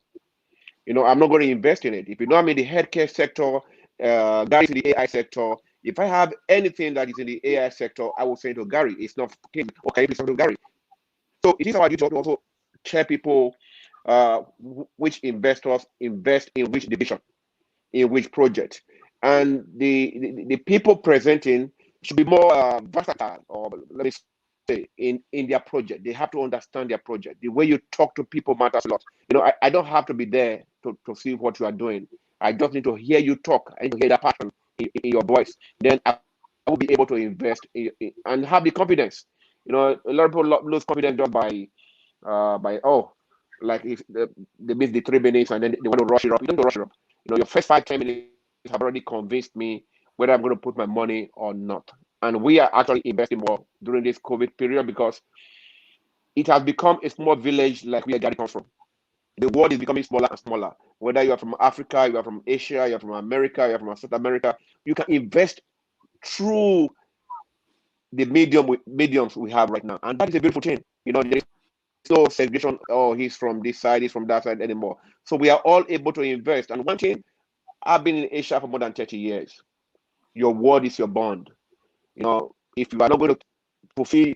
You know, I'm not going to invest in it. If you know I'm in the healthcare sector, Gary's in the AI sector. If I have anything that is in the AI sector, I will send it to Gary. It's not okay. Can you please send it to Gary? So it is our duty to also share people which investors invest in which division, in which project, and the people presenting should be more versatile, or let me say, in their project. They have to understand their project. The way you talk to people matters a lot. You know, I don't have to be there to see what you are doing. I just need to hear you talk. I need to hear that passion in your voice. Then I will be able to invest and have the confidence. You know, a lot of people lose confidence just by like if they miss the 3 minutes and then they want to rush it up. You don't rush it up. You know, your first 5-10 minutes have already convinced me whether I'm going to put my money or not. And we are actually investing more during this COVID period because it has become a small village like where Gary comes from. The world is becoming smaller and smaller. Whether you are from Africa, you are from Asia, you are from America, you are from South America, you can invest through the mediums we have right now. And that is a beautiful thing. You know, there is no segregation, oh, he's from this side, he's from that side anymore. So we are all able to invest. And one thing, I've been in Asia for more than 30 years. Your word is your bond. You know, if you are not going to fulfill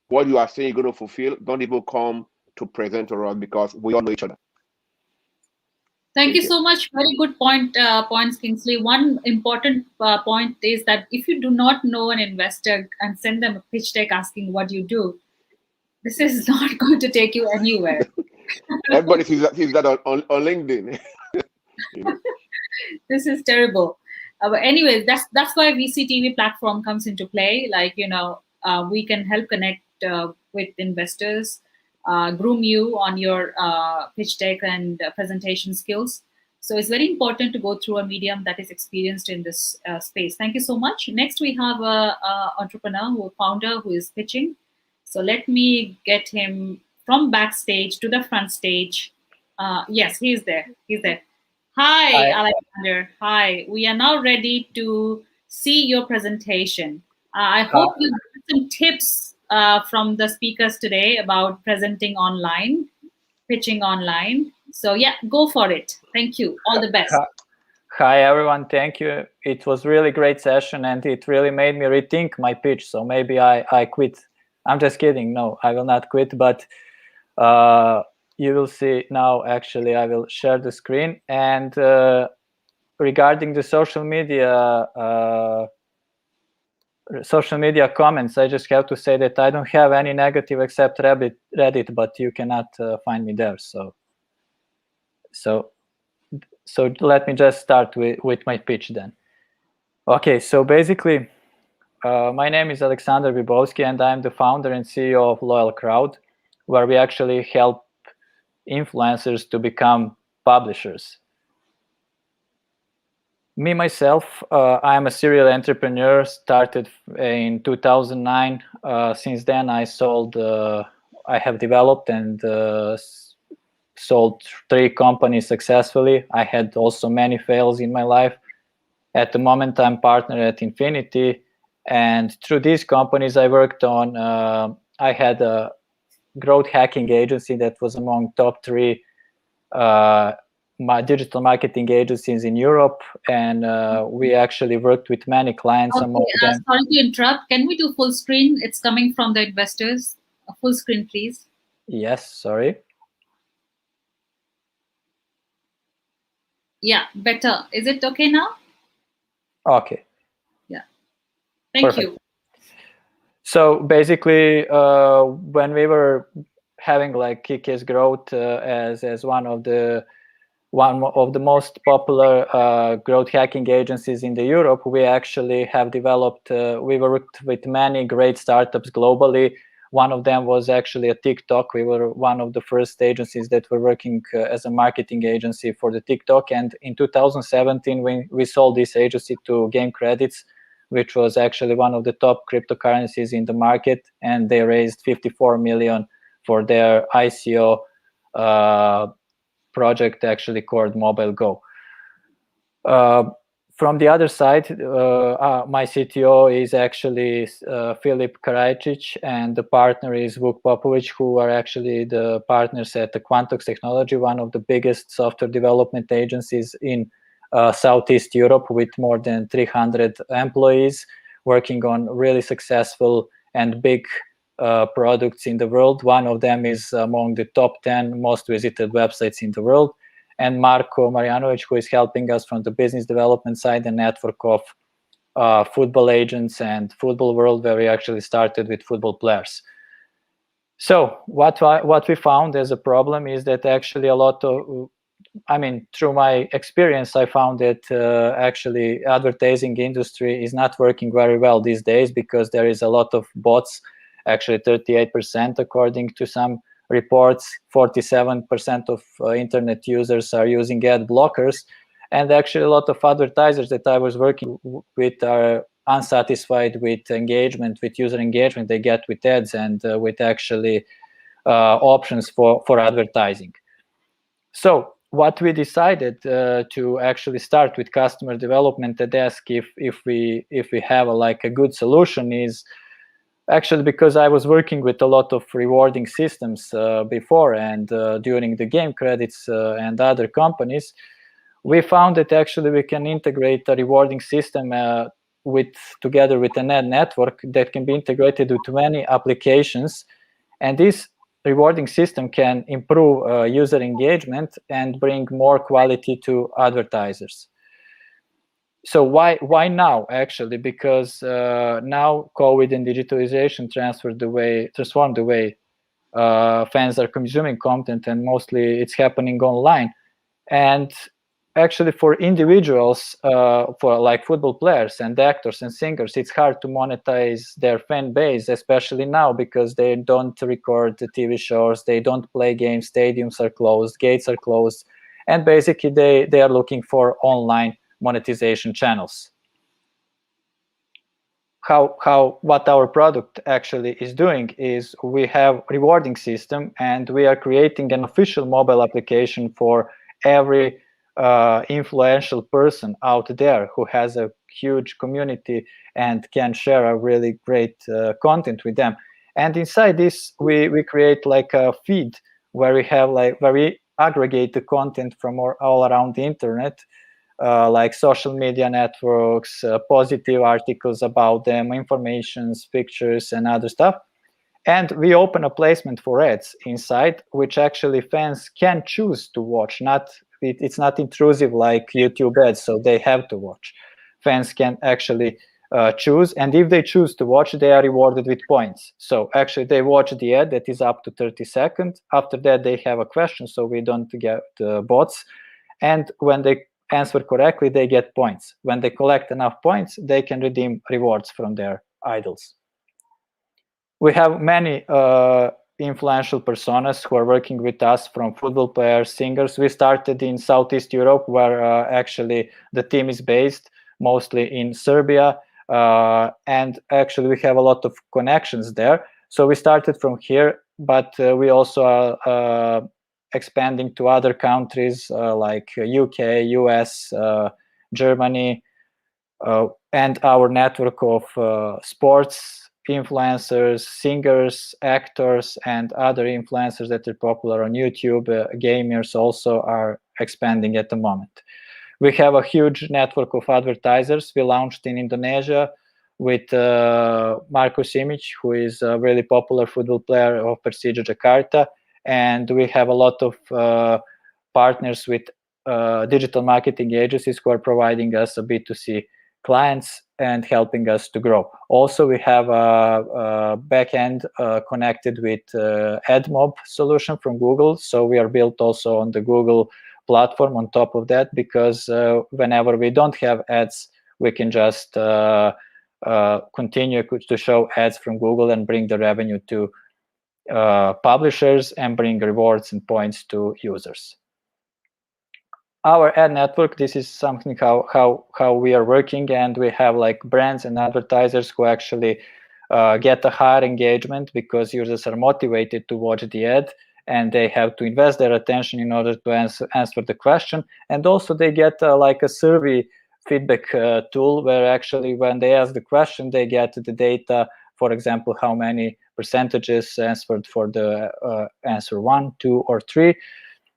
what you are saying you're going to fulfill, don't even come to present to us, because we all know each other. Thank you so much. Very good points, Kingsley. One important point is that if you do not know an investor and send them a pitch deck asking what you do, this is not going to take you anywhere. Everybody sees that on LinkedIn. This is terrible. But anyways, that's why VCTV platform comes into play. Like, you know, we can help connect with investors, groom you on your pitch deck and presentation skills. So it's very important to go through a medium that is experienced in this space. Thank you so much. Next, we have a entrepreneur, founder who is pitching. So let me get him from backstage to the front stage. Yes, he's there. He's there. Hi, Alexander. Hi. We are now ready to see your presentation. I hope you get some tips from the speakers today about presenting online, pitching online. So yeah, go for it. Thank you. All the best. Hi, everyone. Thank you. It was really great session, and it really made me rethink my pitch. So maybe I quit. I'm just kidding. No, I will not quit, but you will see now. Actually, I will share the screen. And regarding the social media comments, I just have to say that I don't have any negative except Reddit, but you cannot find me there. So let me just start with my pitch then. Okay, so basically, my name is Alexander Bybowski, and I'm the founder and CEO of Loyal Crowd, where we actually help influencers to become publishers. Me, myself, I'm a serial entrepreneur, started in 2009. Since then, I have developed and sold 3 companies successfully. I had also many fails in my life. At the moment, I'm partner at Infinity, and through these companies I worked on, I had a growth hacking agency that was among top 3 digital marketing agencies in Europe, and we actually worked with many clients. Okay, sorry to interrupt. Can we do full screen? It's coming from the investors. A full screen, please. Yes, sorry. Yeah, better. Is it okay now? Okay. Yeah. Thank you. So basically, when we were having like kick-ass growth as one of the most popular growth hacking agencies in Europe, we actually have developed. We worked with many great startups globally. One of them was actually a TikTok. We were one of the first agencies that were working as a marketing agency for the TikTok. And in 2017, we sold this agency to Game Credits, which was actually one of the top cryptocurrencies in the market. And they raised 54 million for their ICO project, actually called Mobile Go. From the other side, my CTO is actually Filip Karajcic, and the partner is Vuk Popovic, who are actually the partners at the Quantox Technology, one of the biggest software development agencies in Southeast Europe, with more than 300 employees working on really successful and big products in the world. One of them is among the top 10 most visited websites in the world. And Marko Marjanovic, who is helping us from the business development side, a network of football agents and football world, where we actually started with football players. So what we found as a problem is that actually a lot of, through my experience, I found that actually advertising industry is not working very well these days, because there is a lot of bots, actually 38% according to some reports. 47% of internet users are using ad blockers, and actually a lot of advertisers that I was working with are unsatisfied with engagement, with user engagement they get with ads and with actually options for advertising. So what we decided to actually start with customer development at Desk, if we have a good solution, is actually because I was working with a lot of rewarding systems before, and during the Game Credits and other companies, we found that actually we can integrate a rewarding system together with an ad network that can be integrated with many applications, and this rewarding system can improve user engagement and bring more quality to advertisers. So why now, actually? Because now COVID and digitalization transformed the way fans are consuming content, and mostly it's happening online. And actually for individuals, for like football players and actors and singers, it's hard to monetize their fan base, especially now, because they don't record the TV shows, they don't play games, stadiums are closed, gates are closed, and basically they are looking for online monetization channels. What our product actually is doing is we have rewarding system, and we are creating an official mobile application for every influential person out there who has a huge community and can share a really great content with them. And inside this, we create like a feed where we aggregate the content from all around the internet, like social media networks, positive articles about them, informations, pictures, and other stuff. And we open a placement for ads inside, which actually fans can choose to watch. It's not intrusive like YouTube ads, so they have to watch. Fans can actually choose, and if they choose to watch, they are rewarded with points. So actually they watch the ad that is up to 30 seconds. After that, they have a question, so we don't get bots. And when they answer correctly, they get points. When they collect enough points, they can redeem rewards from their idols. We have many influential personas who are working with us, from football players, singers. We started in Southeast Europe, where actually the team is based, mostly in Serbia, and actually we have a lot of connections there. So we started from here, but we also are expanding to other countries like UK, US, Germany, and our network of sports influencers, singers, actors, and other influencers that are popular on YouTube, gamers also are expanding at the moment. We have a huge network of advertisers. We launched in Indonesia with Marko Simic, who is a really popular football player of Persija Jakarta. And we have a lot of partners with digital marketing agencies who are providing us a B2C clients and helping us to grow. Also, we have a backend connected with AdMob solution from Google. So we are built also on the Google platform on top of that, because whenever we don't have ads, we can just continue to show ads from Google and bring the revenue to publishers and bring rewards and points to users. Our ad network, this is something how we are working, and we have like brands and advertisers who actually get a higher engagement because users are motivated to watch the ad, and they have to invest their attention in order to answer the question. And also they get like a survey feedback tool, where actually when they ask the question, they get the data, for example, how many percentages answered for the answer 1, 2, or 3.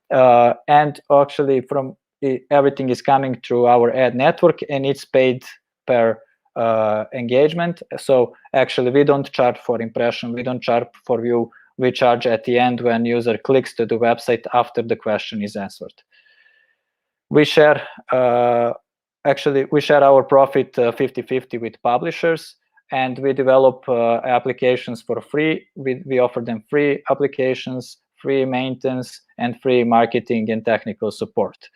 And actually everything is coming through our ad network, and it's paid per engagement. So actually we don't charge for impression, we don't charge for view, we charge at the end when user clicks to the website after the question is answered. We share we share our profit 50-50 with publishers, and we develop applications for free. We offer them free applications, free maintenance, and free marketing and technical support.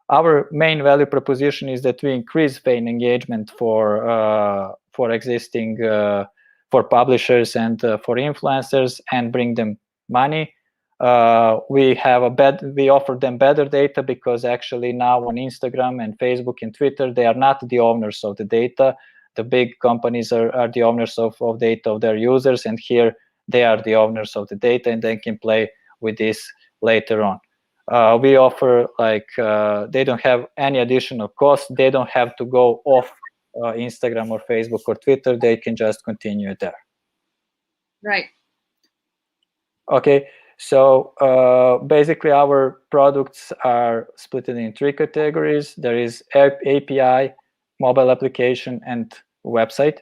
Our main value proposition is that we increase fan engagement for existing for publishers and for influencers, and bring them money. We offer them better data, because actually now on Instagram and Facebook and Twitter, they are not the owners of the data. The big companies are the owners of data of their users, and here they are the owners of the data, and they can play with this later on. We offer they don't have any additional cost. They don't have to go off Instagram or Facebook or Twitter. They can just continue there. Right. Okay. So basically our products are split in 3 categories. There is API, mobile application, and website.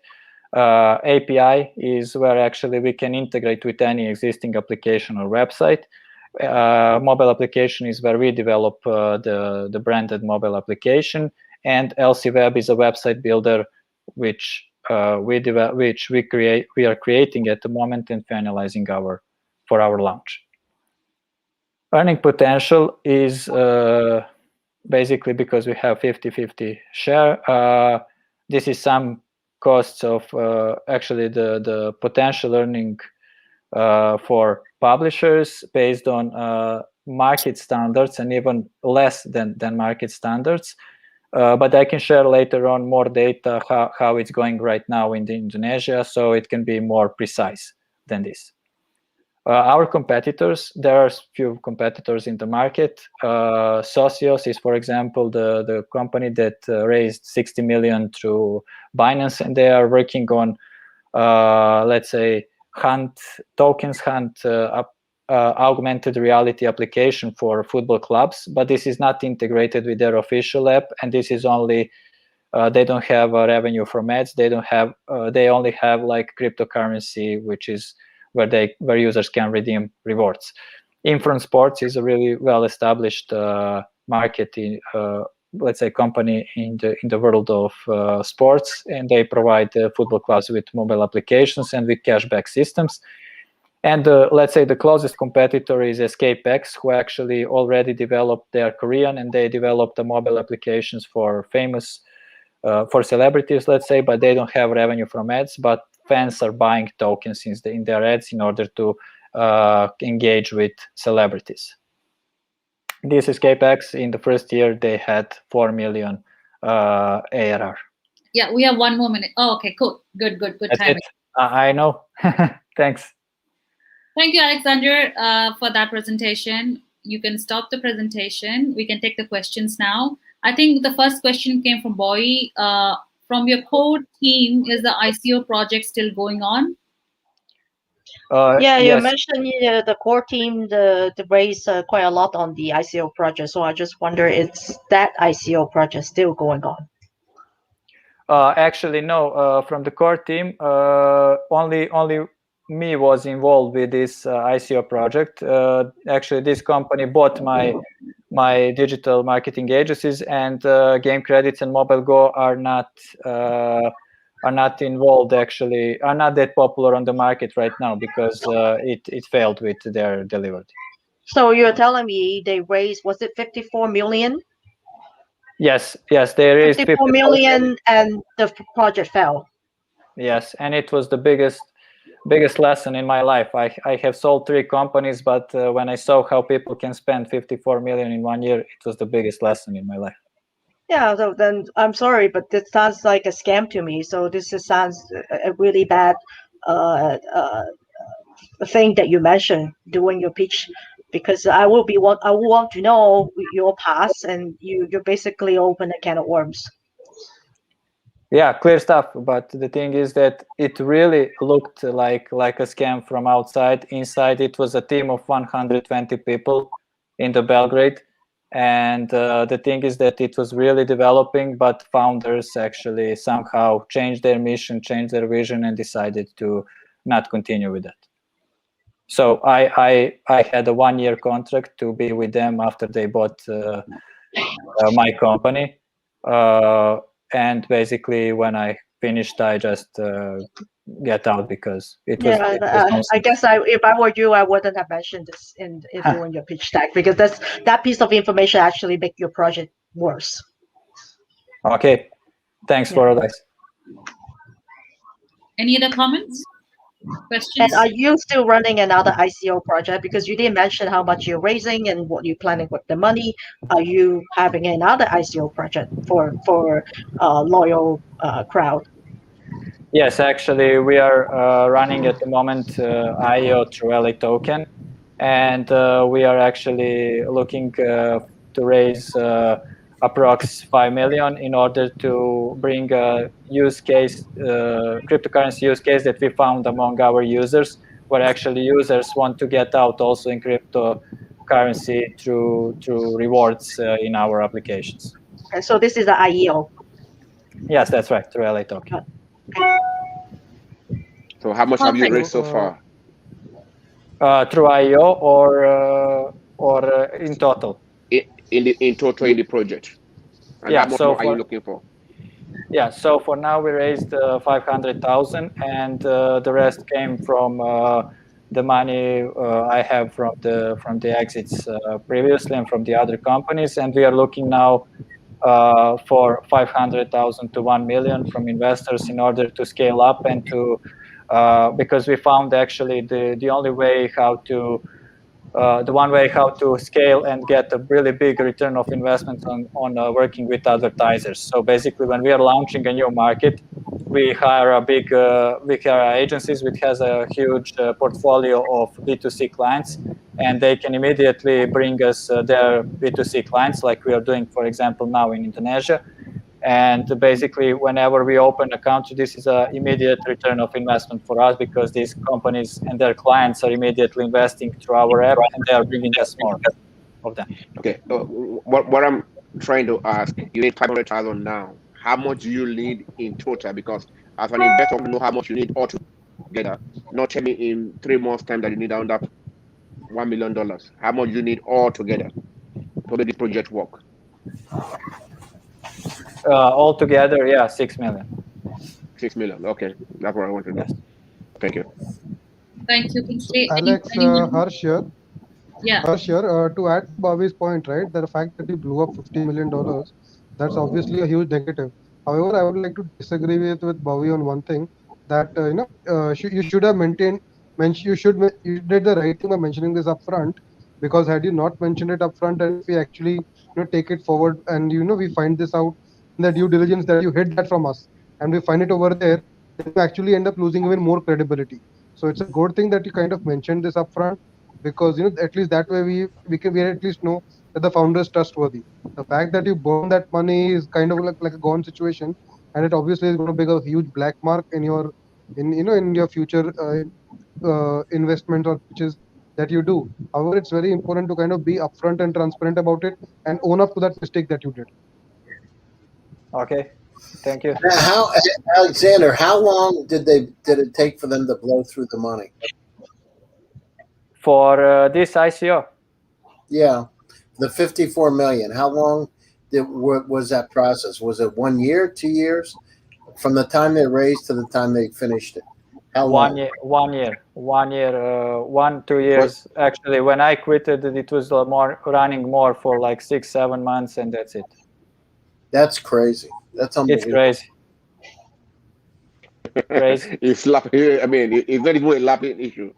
API is where actually we can integrate with any existing application or website. Mobile application is where we develop the branded mobile application, and LC Web is a website builder which we are creating at the moment and finalizing for our launch. Earning potential is basically because we have 50-50 share. This is some costs of actually the potential earning for publishers based on market standards and even less than market standards. But I can share later on more data how it's going right now in Indonesia, so it can be more precise than this. Our competitors, there are few competitors in the market. Socios is, for example, the company that raised 60 million through Binance, and they are working on, let's say, augmented reality application for football clubs, but this is not integrated with their official app, and this is only they don't have a revenue from ads. They don't have they only have like cryptocurrency, which is where users can redeem rewards. Infront Sports is a really well-established market in let's say company in the world of sports, and they provide football clubs with mobile applications and with cashback systems. And let's say the closest competitor is EscapeX, who actually already developed their Korean, and they developed the mobile applications for famous, for celebrities, let's say, but they don't have revenue from ads, but fans are buying tokens in their ads in order to engage with celebrities. This EscapeX, in the first year, they had 4 million ARR. Yeah, we have 1 more minute. Oh, okay, cool. Good That's timing. it. I know. Thanks. Thank you, Alexander, for that presentation. You can stop the presentation. We can take the questions now. I think the first question came from Boy. From your core team, is the ICO project still going on? Yeah, you Yes. mentioned the core team, the raise quite a lot on the ICO project. So I just wonder, is that ICO project still going on? Actually, no. From the core team, only me was involved with this ICO project. Actually, this company bought my digital marketing agencies, and Game Credits and Mobile Go are not involved. Actually, are not that popular on the market right now because it failed with their delivery. So you're telling me they raised, was it 54 million? Yes, they raised 54 million, and the project fell. Yes, and it was the biggest lesson in my life. I have sold 3 companies, but when I saw how people can spend 54 million in 1 year, it was the biggest lesson in my life. Yeah, so then I'm sorry, but this sounds like a scam to me. So this sounds a really bad thing that you mentioned during your pitch, because I will want to know your past, and you basically open a can of worms. Yeah, clear stuff. But the thing is that it really looked like a scam from outside. Inside, it was a team of 120 people in the Belgrade. And the thing is that it was really developing, but founders actually somehow changed their mission, changed their vision, and decided to not continue with that. So I had a 1-year contract to be with them after they bought my company. And basically, when I finished, I just get out because it was. Yeah, it was I guess if I were you, I wouldn't have mentioned this in doing your pitch deck, because that piece of information actually make your project worse. Okay, thanks for advice. Any other comments? Questions? And are you still running another ICO project? Because you didn't mention how much you're raising and what you're planning with the money. Are you having another ICO project for loyal crowd? Yes, actually, we are running at the moment IO through LATOKEN, and we are actually looking to raise approx 5 million in order to bring a use case, cryptocurrency use case that we found among our users, where actually users want to get out also in cryptocurrency through rewards in our applications. Okay, so this is the IEO. Yes, that's right, through LATOKEN. So how much have you raised so far? Through IO or in total? In total in the project. And Yeah, how much so more are you looking for? Yeah, so for now we raised 500,000, and the rest came from the money I have from the exits previously and from the other companies, and we are looking now for 500,000 to 1 million from investors in order to scale up and to because we found actually the only way how to the one way how to scale and get a really big return of investment on working with advertisers. So basically, when we are launching a new market, we hire agencies which has a huge portfolio of B2C clients, and they can immediately bring us their B2C clients, like we are doing, for example, now in Indonesia. And basically, whenever we open account, this is an immediate return of investment for us, because these companies and their clients are immediately investing through our app, and they are bringing us more of them. Okay. What I'm trying to ask, you need 500,000 now. How much do you need in total? Because as an investor, you know how much you need altogether. Not tell me in 3 months' time that you need around that $1 million. How much you need altogether to make the project work? Altogether, yeah, 6 million. 6 million. Okay, that's what I wanted to know. Yes. Thank you. Thank you, Kingsley. Alex, Anyone? Harsh here. Yeah. Harsh here. To add to Bobby's point, right, the fact that you blew up $50 million, that's obviously a huge negative. However, I would like to disagree with Bobby on one thing, that you should have maintained. You did the right thing by mentioning this upfront, because had you not mentioned it upfront, and if we actually take it forward, and we find this out in the due diligence that you hid that from us, and we find it over there, then you actually end up losing even more credibility. So it's a good thing that you kind of mentioned this upfront, because at least that way we at least know that the founder is trustworthy. The fact that you burn that money is kind of like a gone situation, and it obviously is going to be a huge black mark in your in your future investment or pitches that you do. However, it's very important to kind of be upfront and transparent about it and own up to that mistake that you did. Okay, thank you. Now, Alexander, how long did it take for them to blow through the money? For this ICO? Yeah, the 54 million. How long was that process? Was it 1 year, 2 years, from the time they raised to the time they finished it? How long? 1 year, 1 year, 1 2 years. Actually, when I quitted, it was running more for like 6-7 months, and that's it. That's crazy. That's unbelievable. It's crazy. It's laughing. I mean, it's not even a laughing issue.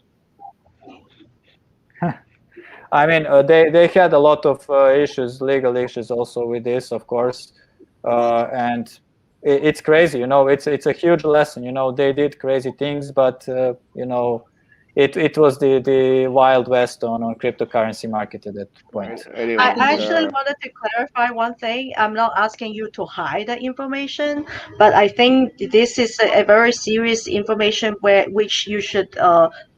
I mean, they had a lot of issues, legal issues also with this, of course, and it's crazy. It's a huge lesson. They did crazy things, but it was the Wild West on cryptocurrency market at that point. Anyway, I actually wanted to clarify one thing. I'm not asking you to hide the information, but I think this is a very serious information which you should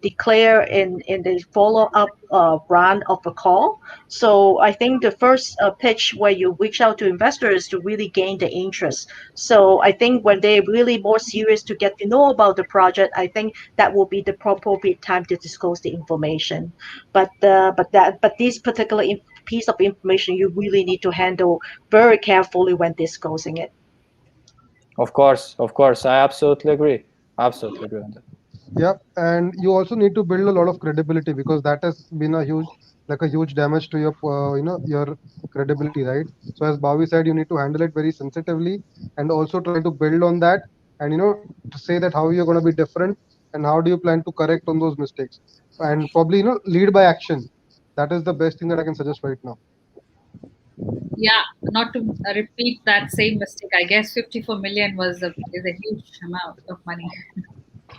declare in the follow-up round of a call. So I think the first pitch where you reach out to investors to really gain the interest. So I think when they're really more serious to get to know about the project, I think that will be the appropriate time to disclose the information. But this particular piece of information you really need to handle very carefully when disclosing it. Of course, I absolutely agree. Absolutely agree on that. Yeah, and you also need to build a lot of credibility, because that has been a huge damage to your your credibility, right? So as Bobby said, you need to handle it very sensitively, and also try to build on that, and to say that how you're going to be different, and how do you plan to correct on those mistakes, and probably lead by action. That is the best thing that I can suggest right now. Yeah, not to repeat that same mistake. I guess 54 million is a huge amount of money.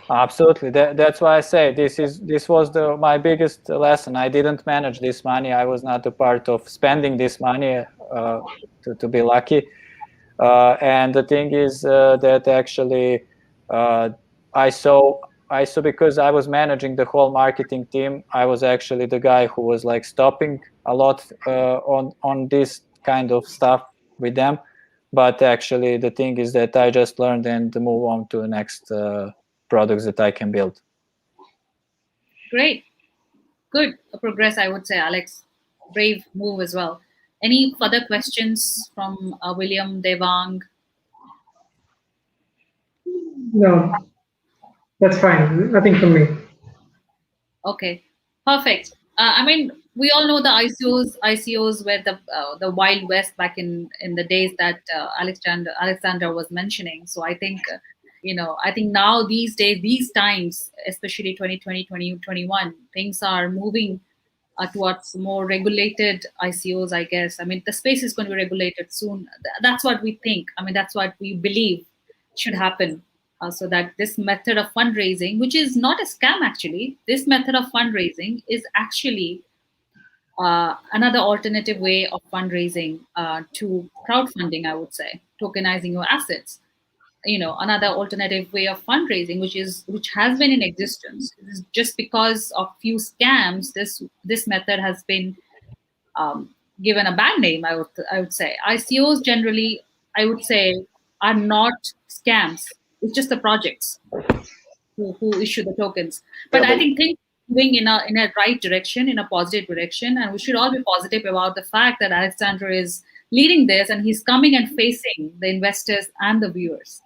Absolutely. That's why I say this was my biggest lesson. I didn't manage this money. I was not a part of spending this money to be lucky. And the thing is that actually I saw because I was managing the whole marketing team. I was actually the guy who was like stopping a lot on this kind of stuff with them. But actually, the thing is that I just learned and move on to the next products that I can build. Great. Good progress, I would say, Alex. Brave move as well. Any further questions from William, Devang? No, that's fine. Nothing from me. Okay, perfect. I mean, we all know the ICOs were the Wild West back in the days that Alexander was mentioning. So I think, I think now these days, these times, especially 2020, 2021, things are moving towards more regulated ICOs, I guess. I mean, the space is going to be regulated soon. That's what we think. I mean, that's what we believe should happen. So that this method of fundraising, which is not a scam actually, this method of fundraising is actually another alternative way of fundraising to crowdfunding, I would say, tokenizing your assets. Another alternative way of fundraising, which has been in existence. Just because of few scams, this method has been given a bad name. I would say ICOs generally, I would say, are not scams. It's just the projects who issue the tokens. But I think things are moving in a right direction, in a positive direction, and we should all be positive about the fact that Alexander is leading this, and he's coming and facing the investors and the viewers.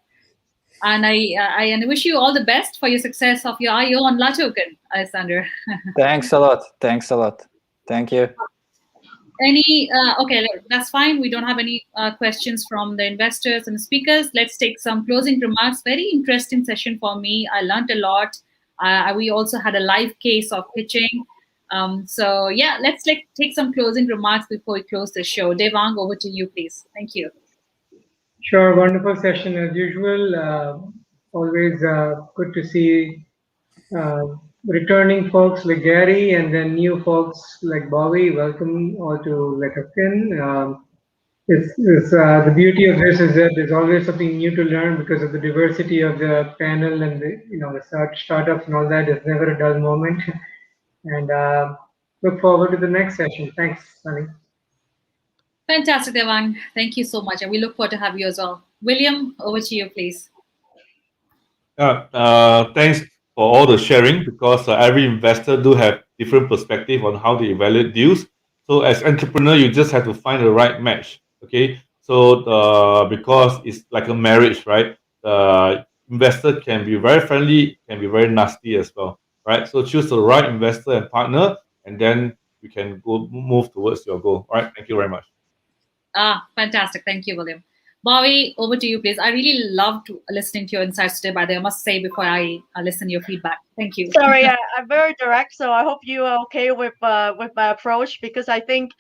And I wish you all the best for your success of your IO on LATOKEN, Alexander. Thanks a lot. Thanks a lot. Thank you. Okay, that's fine. We don't have any questions from the investors and speakers. Let's take some closing remarks. Very interesting session for me. I learned a lot. We also had a live case of pitching. So yeah, let's take some closing remarks before we close the show. Devang, over to you, please. Thank you. Sure, wonderful session as usual. Always good to see returning folks like Gary and then new folks like Bobby. Welcome all to LATOKEN. The beauty of this is that there's always something new to learn because of the diversity of the panel and the startups and all that. It's never a dull moment. And look forward to the next session. Thanks, Sunny. Fantastic, Devang. Thank you so much. And we look forward to have you as well. William, over to you, please. Thanks for all the sharing, because every investor do have different perspective on how they evaluate deals. So as entrepreneur, you just have to find the right match. Okay. So because it's like a marriage, right? The investor can be very friendly, can be very nasty as well, right? So choose the right investor and partner, and then you can move towards your goal. All right. Thank you very much. Fantastic. Thank you, William. Bobby, over to you, please. I really loved listening to your insights today, by the way, I must say, before I listen to your feedback. Thank you. Sorry, I'm very direct, so I hope you are okay with my approach, because I think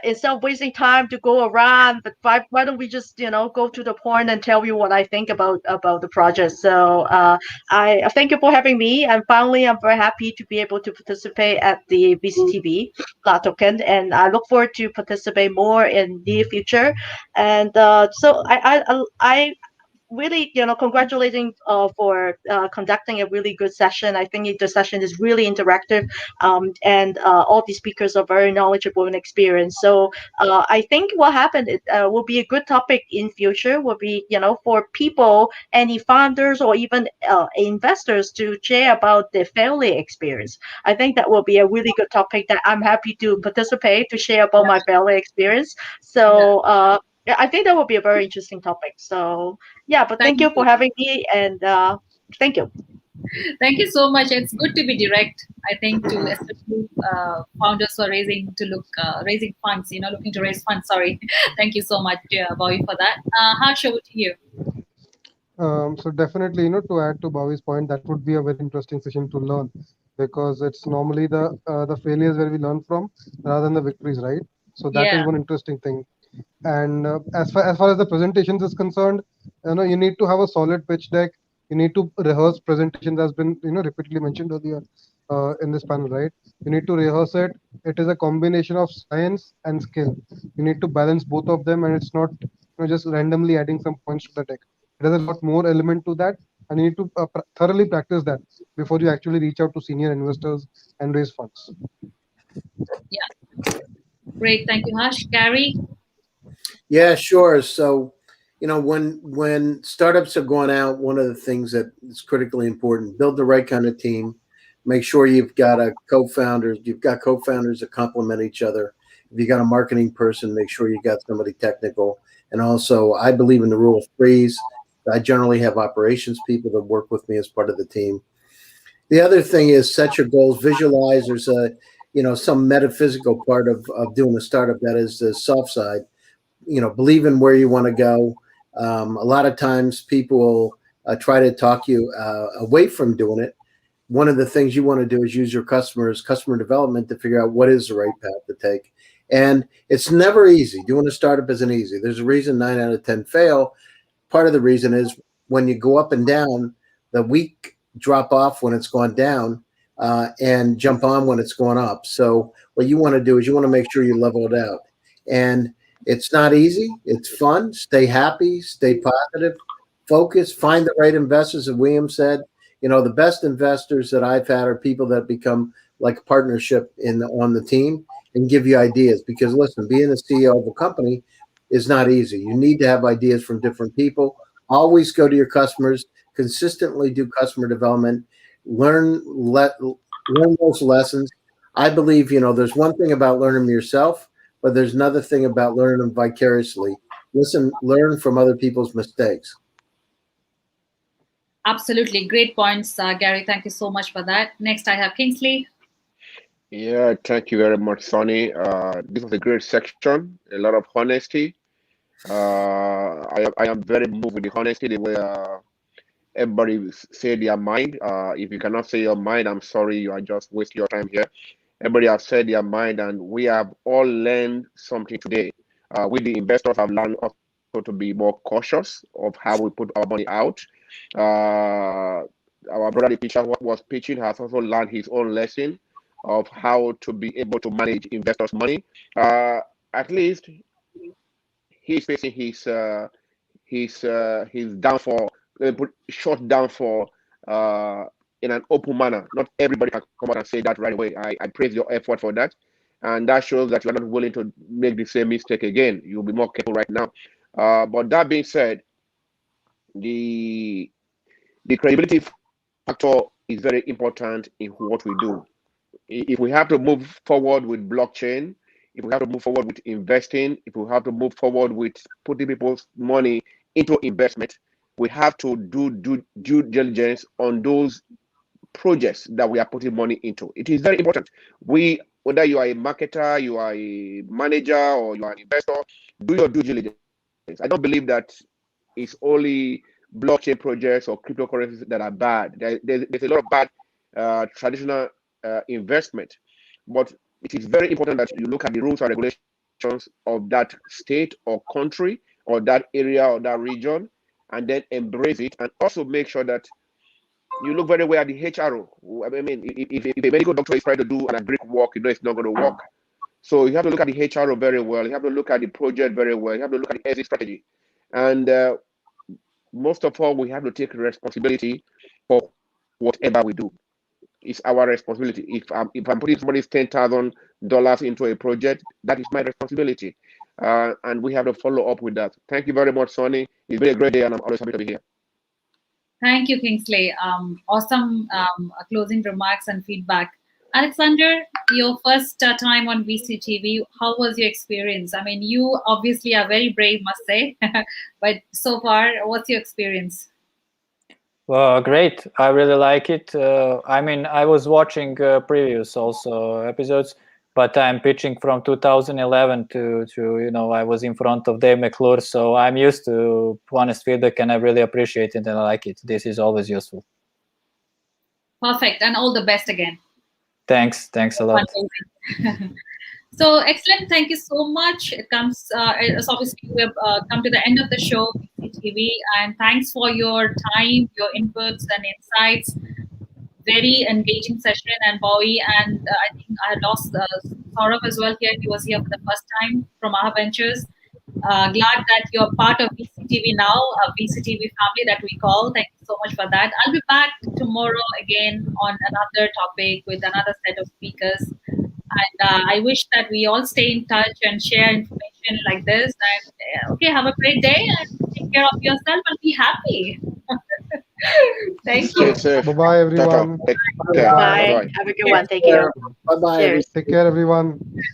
instead of wasting time to go around, but why don't we just go to the point and tell you what I think about the project. So I thank you for having me, and finally I'm very happy to be able to participate at the VCTV LATOKEN, and I look forward to participate more in the future. And so I really, congratulating for conducting a really good session. I think the session is really interactive, and all the speakers are very knowledgeable and experienced. So I think what happened will be a good topic in future. Will be, for people, any founders or even investors to share about their failure experience. I think that will be a really good topic that I'm happy to participate, to share about my failure experience. So I think that will be a very interesting topic. So yeah, but thank you for having me, and thank you. Thank you so much. It's good to be direct, I think, to especially founders who are raising funds, looking to raise funds. Sorry. Thank you so much, Bobby, for that. Harsh, over to you. So definitely, to add to Bobby's point, that would be a very interesting session to learn, because it's normally the failures where we learn from rather than the victories, right? So that is one interesting thing. And as far as the presentations is concerned, you need to have a solid pitch deck. You need to rehearse presentations, as been repeatedly mentioned earlier in this panel, right? You need to rehearse it. It is a combination of science and skill. You need to balance both of them, and it's not just randomly adding some points to the deck. There's a lot more element to that, and you need to thoroughly practice that before you actually reach out to senior investors and raise funds. Yeah, great. Thank you, Harsh. Gary? Yeah, sure. So, when startups are going out, one of the things that is critically important: build the right kind of team. Make sure you've got co-founders that complement each other. If you got a marketing person, make sure you got somebody technical. And also, I believe in the rule of threes. I generally have operations people that work with me as part of the team. The other thing is set your goals, visualize. There's some metaphysical part of doing a startup, that is the soft side. Believe in where you want to go. A lot of times people will try to talk you away from doing it. one of the things you want to do is use your customer development to figure out what is the right path to take. And it's never easy. Doing a startup isn't easy. There's a reason 9 out of 10 fail. Part of the reason is when you go up and down, the weak drop off when it's gone down and jump on when it's going up. So what you want to do is you want to make sure you level it out. And it's not easy. It's fun. Stay happy, stay positive, focus, find the right investors. As William said, you know, the best investors that I've had are people that become like a partnership on the team and give you ideas. Because listen, being the CEO of a company is not easy. You need to have ideas from different people. Always go to your customers, consistently do customer development, learn those lessons. I believe, you know, there's one thing about learning them yourself, but there's another thing about learning them vicariously. Learn from other people's mistakes. Absolutely. Great points, Gary. Thank you so much for that. Next, I have Kingsley. Yeah, thank you very much, Sonny. This was a great section, a lot of honesty. I am very moved with the honesty, the way everybody say their mind. If you cannot say your mind, I'm sorry, you are just wasting your time here. Everybody has said their mind, and we have all learned something today. We, the investors, have learned also to be more cautious of how we put our money out. Our brother, the pitcher, what was pitching, has also learned his own lesson of how to be able to manage investors' money. At least he's facing his downfall, short downfall in an open manner. Not everybody can come out and say that right away. I praise your effort for that, and that shows that you are not willing to make the same mistake again. You'll be more careful right now. But that being said, the credibility factor is very important in what we do. If we have to move forward with blockchain, if we have to move forward with investing, if we have to move forward with putting people's money into investment, we have to do due diligence on those projects that we are putting money into. It is very important. Whether you are a marketer, you are a manager, or you are an investor, do your due diligence. I don't believe that it's only blockchain projects or cryptocurrencies that are bad. There's a lot of bad traditional investment, but it is very important that you look at the rules and regulations of that state or country or that area or that region, and then embrace it, and also make sure that you look very well at the HRO. I mean, if a medical doctor is trying to do an agric work, you know it's not going to work. So you have to look at the HRO very well. You have to look at the project very well. You have to look at the exit strategy. And most of all, we have to take responsibility for whatever we do. It's our responsibility. If I'm putting somebody's $10,000 into a project, that is my responsibility. And we have to follow up with that. Thank you very much, Sonny. It's been a great day, and I'm always happy to be here. Thank you, Kingsley. Awesome closing remarks and feedback. Alexander, your first time on VCTV, how was your experience? I mean, you obviously are very brave, must say, but so far, what's your experience? Well, great. I really like it. I mean, I was watching previous also episodes, but I'm pitching from 2011 to you know, I was in front of Dave McClure, so I'm used to honest feedback, and I really appreciate it and I like it. This is always useful. Perfect, and all the best again. Thanks a lot. So excellent, thank you so much. It comes as obviously we have come to the end of the show, VCTV, and thanks for your time, your inputs and insights. Very engaging session, and Bowie, and I think I lost Saurabh as well here. He was here for the first time from our ventures. Glad that you're part of VCTV now, a VCTV family that we call. Thank you so much for that. I'll be back tomorrow again on another topic with another set of speakers. And I wish that we all stay in touch and share information like this. And okay, have a great day and take care of yourself and be happy. Thank you. Bye-bye, everyone. Bye. Have a good one. Take care. Bye-bye. Take care, everyone.